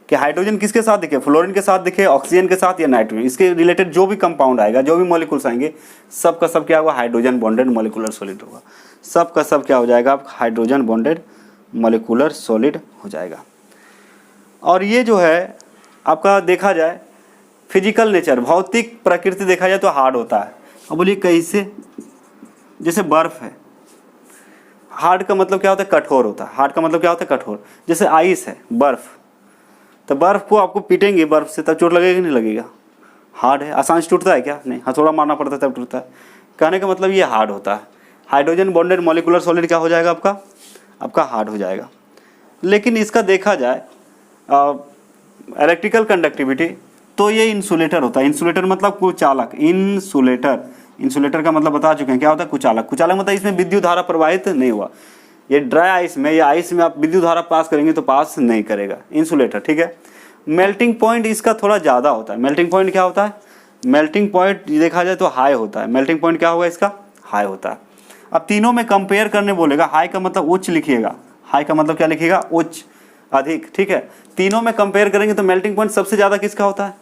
कि हाइड्रोजन किसके साथ दिखे, फ्लोरीन के साथ दिखे, ऑक्सीजन के साथ या नाइट्रोजन, इसके रिलेटेड जो भी कंपाउंड आएगा, जो भी मॉलिक्यूल्स आएंगे, सब का सब क्या होगा, हाइड्रोजन बॉन्डेड मॉलिक्यूलर सॉलिड होगा। सब का सब क्या हो जाएगा, आप हाइड्रोजन बॉन्डेड मॉलिक्यूलर सॉलिड हो जाएगा। और ये जो है आपका देखा जाए फिजिकल नेचर, भौतिक प्रकृति देखा जाए तो हार्ड होता है। अब बोलिए कैसे, जैसे बर्फ़ है, हार्ड का मतलब क्या होता है, कठोर होता है। हार्ड का मतलब क्या होता है, कठोर। जैसे आइस है, बर्फ़, तो बर्फ़ को आपको पीटेंगे बर्फ़ से, तब चोट लगेगा कि नहीं लगेगा, हार्ड है। आसान से टूटता है क्या, नहीं, हथौड़ा मारना पड़ता है तब टूटता है। कहने का मतलब ये हार्ड होता है। हाइड्रोजन बॉन्डेड मॉलिक्यूलर सॉलिड क्या हो जाएगा आपका हार्ड हो जाएगा। लेकिन इसका देखा जाए इलेक्ट्रिकल कंडक्टिविटी, तो ये इंसुलेटर होता है। इंसुलेटर मतलब कुचालक, इंसुलेटर का मतलब बता चुके हैं क्या होता है, कुचालक मतलब इसमें विद्युत धारा प्रवाहित नहीं हुआ। ये ड्राई आइस में या आइस में आप विद्युत धारा पास करेंगे तो पास नहीं करेगा, इंसुलेटर, ठीक है। मेल्टिंग पॉइंट इसका थोड़ा ज़्यादा होता है। मेल्टिंग पॉइंट क्या होता है, मेल्टिंग पॉइंट देखा जाए तो हाई होता है। मेल्टिंग पॉइंट क्या होगा इसका, हाई होता है। अब तीनों में कंपेयर करने बोलेगा, हाई का मतलब उच्च लिखिएगा, हाई का मतलब क्या लिखिएगा, उच्च, अधिक, ठीक है। तीनों में कंपेयर करेंगे तो मेल्टिंग पॉइंट सबसे ज़्यादा किसका होता है,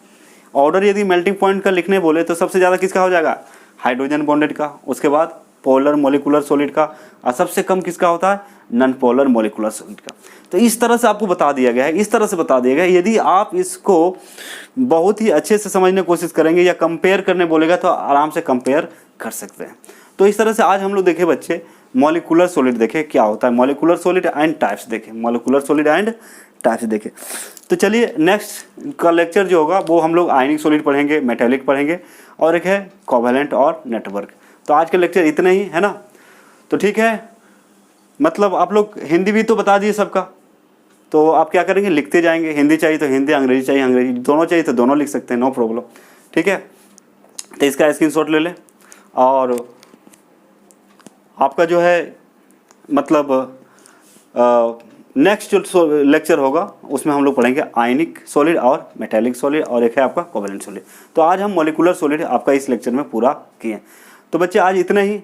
ऑर्डर यदि मेल्टिंग पॉइंट का लिखने बोले तो सबसे ज़्यादा किसका हो जाएगा, हाइड्रोजन बॉन्डेड का, उसके बाद पोलर मोलिकुलर सॉलिड का, और सबसे कम किसका होता है, नॉन पोलर मोलिकुलर सॉलिड का। तो इस तरह से आपको बता दिया गया है, इस तरह से बता दिया गया है। यदि आप इसको बहुत ही अच्छे से समझने की कोशिश करेंगे या कंपेयर करने बोलेगा तो आराम से कंपेयर कर सकते हैं। तो इस तरह से आज हम लोग देखे बच्चे मॉलिक्यूलर सॉलिड देखे क्या होता है, मॉलिक्यूलर सॉलिड एंड टाइप्स देखे, मॉलिक्यूलर सॉलिड एंड टाइप्स देखे। तो चलिए नेक्स्ट का लेक्चर जो होगा वो हम लोग आयनिक सॉलिड पढ़ेंगे, मेटेलिक पढ़ेंगे, और एक है कोवेलेंट और नेटवर्क। तो आज का लेक्चर इतना ही है ना। तो ठीक है, मतलब आप लोग हिंदी भी तो बता दिए सबका, तो आप क्या करेंगे, लिखते जाएंगे। हिंदी चाहिए तो हिंदी, अंग्रेजी चाहिए अंग्रेजी, दोनों चाहिए तो दोनों लिख सकते हैं, नो प्रॉब्लम, ठीक है। तो इसका स्क्रीनशॉट ले लें। और आपका जो है मतलब नेक्स्ट जो लेक्चर होगा उसमें हम लोग पढ़ेंगे आयनिक सॉलिड और मेटेलिक सॉलिड, और एक है आपका कोवेलेंट सॉलिड। तो आज हम मॉलिक्यूलर सॉलिड आपका इस लेक्चर में पूरा किए। तो बच्चे आज इतना ही।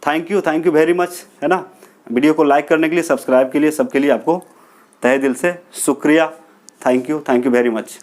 थैंक यू वेरी मच, है ना। वीडियो को लाइक करने के लिए, सब्सक्राइब के लिए, सबके लिए आपको तहे दिल से शुक्रिया। Thank you very much.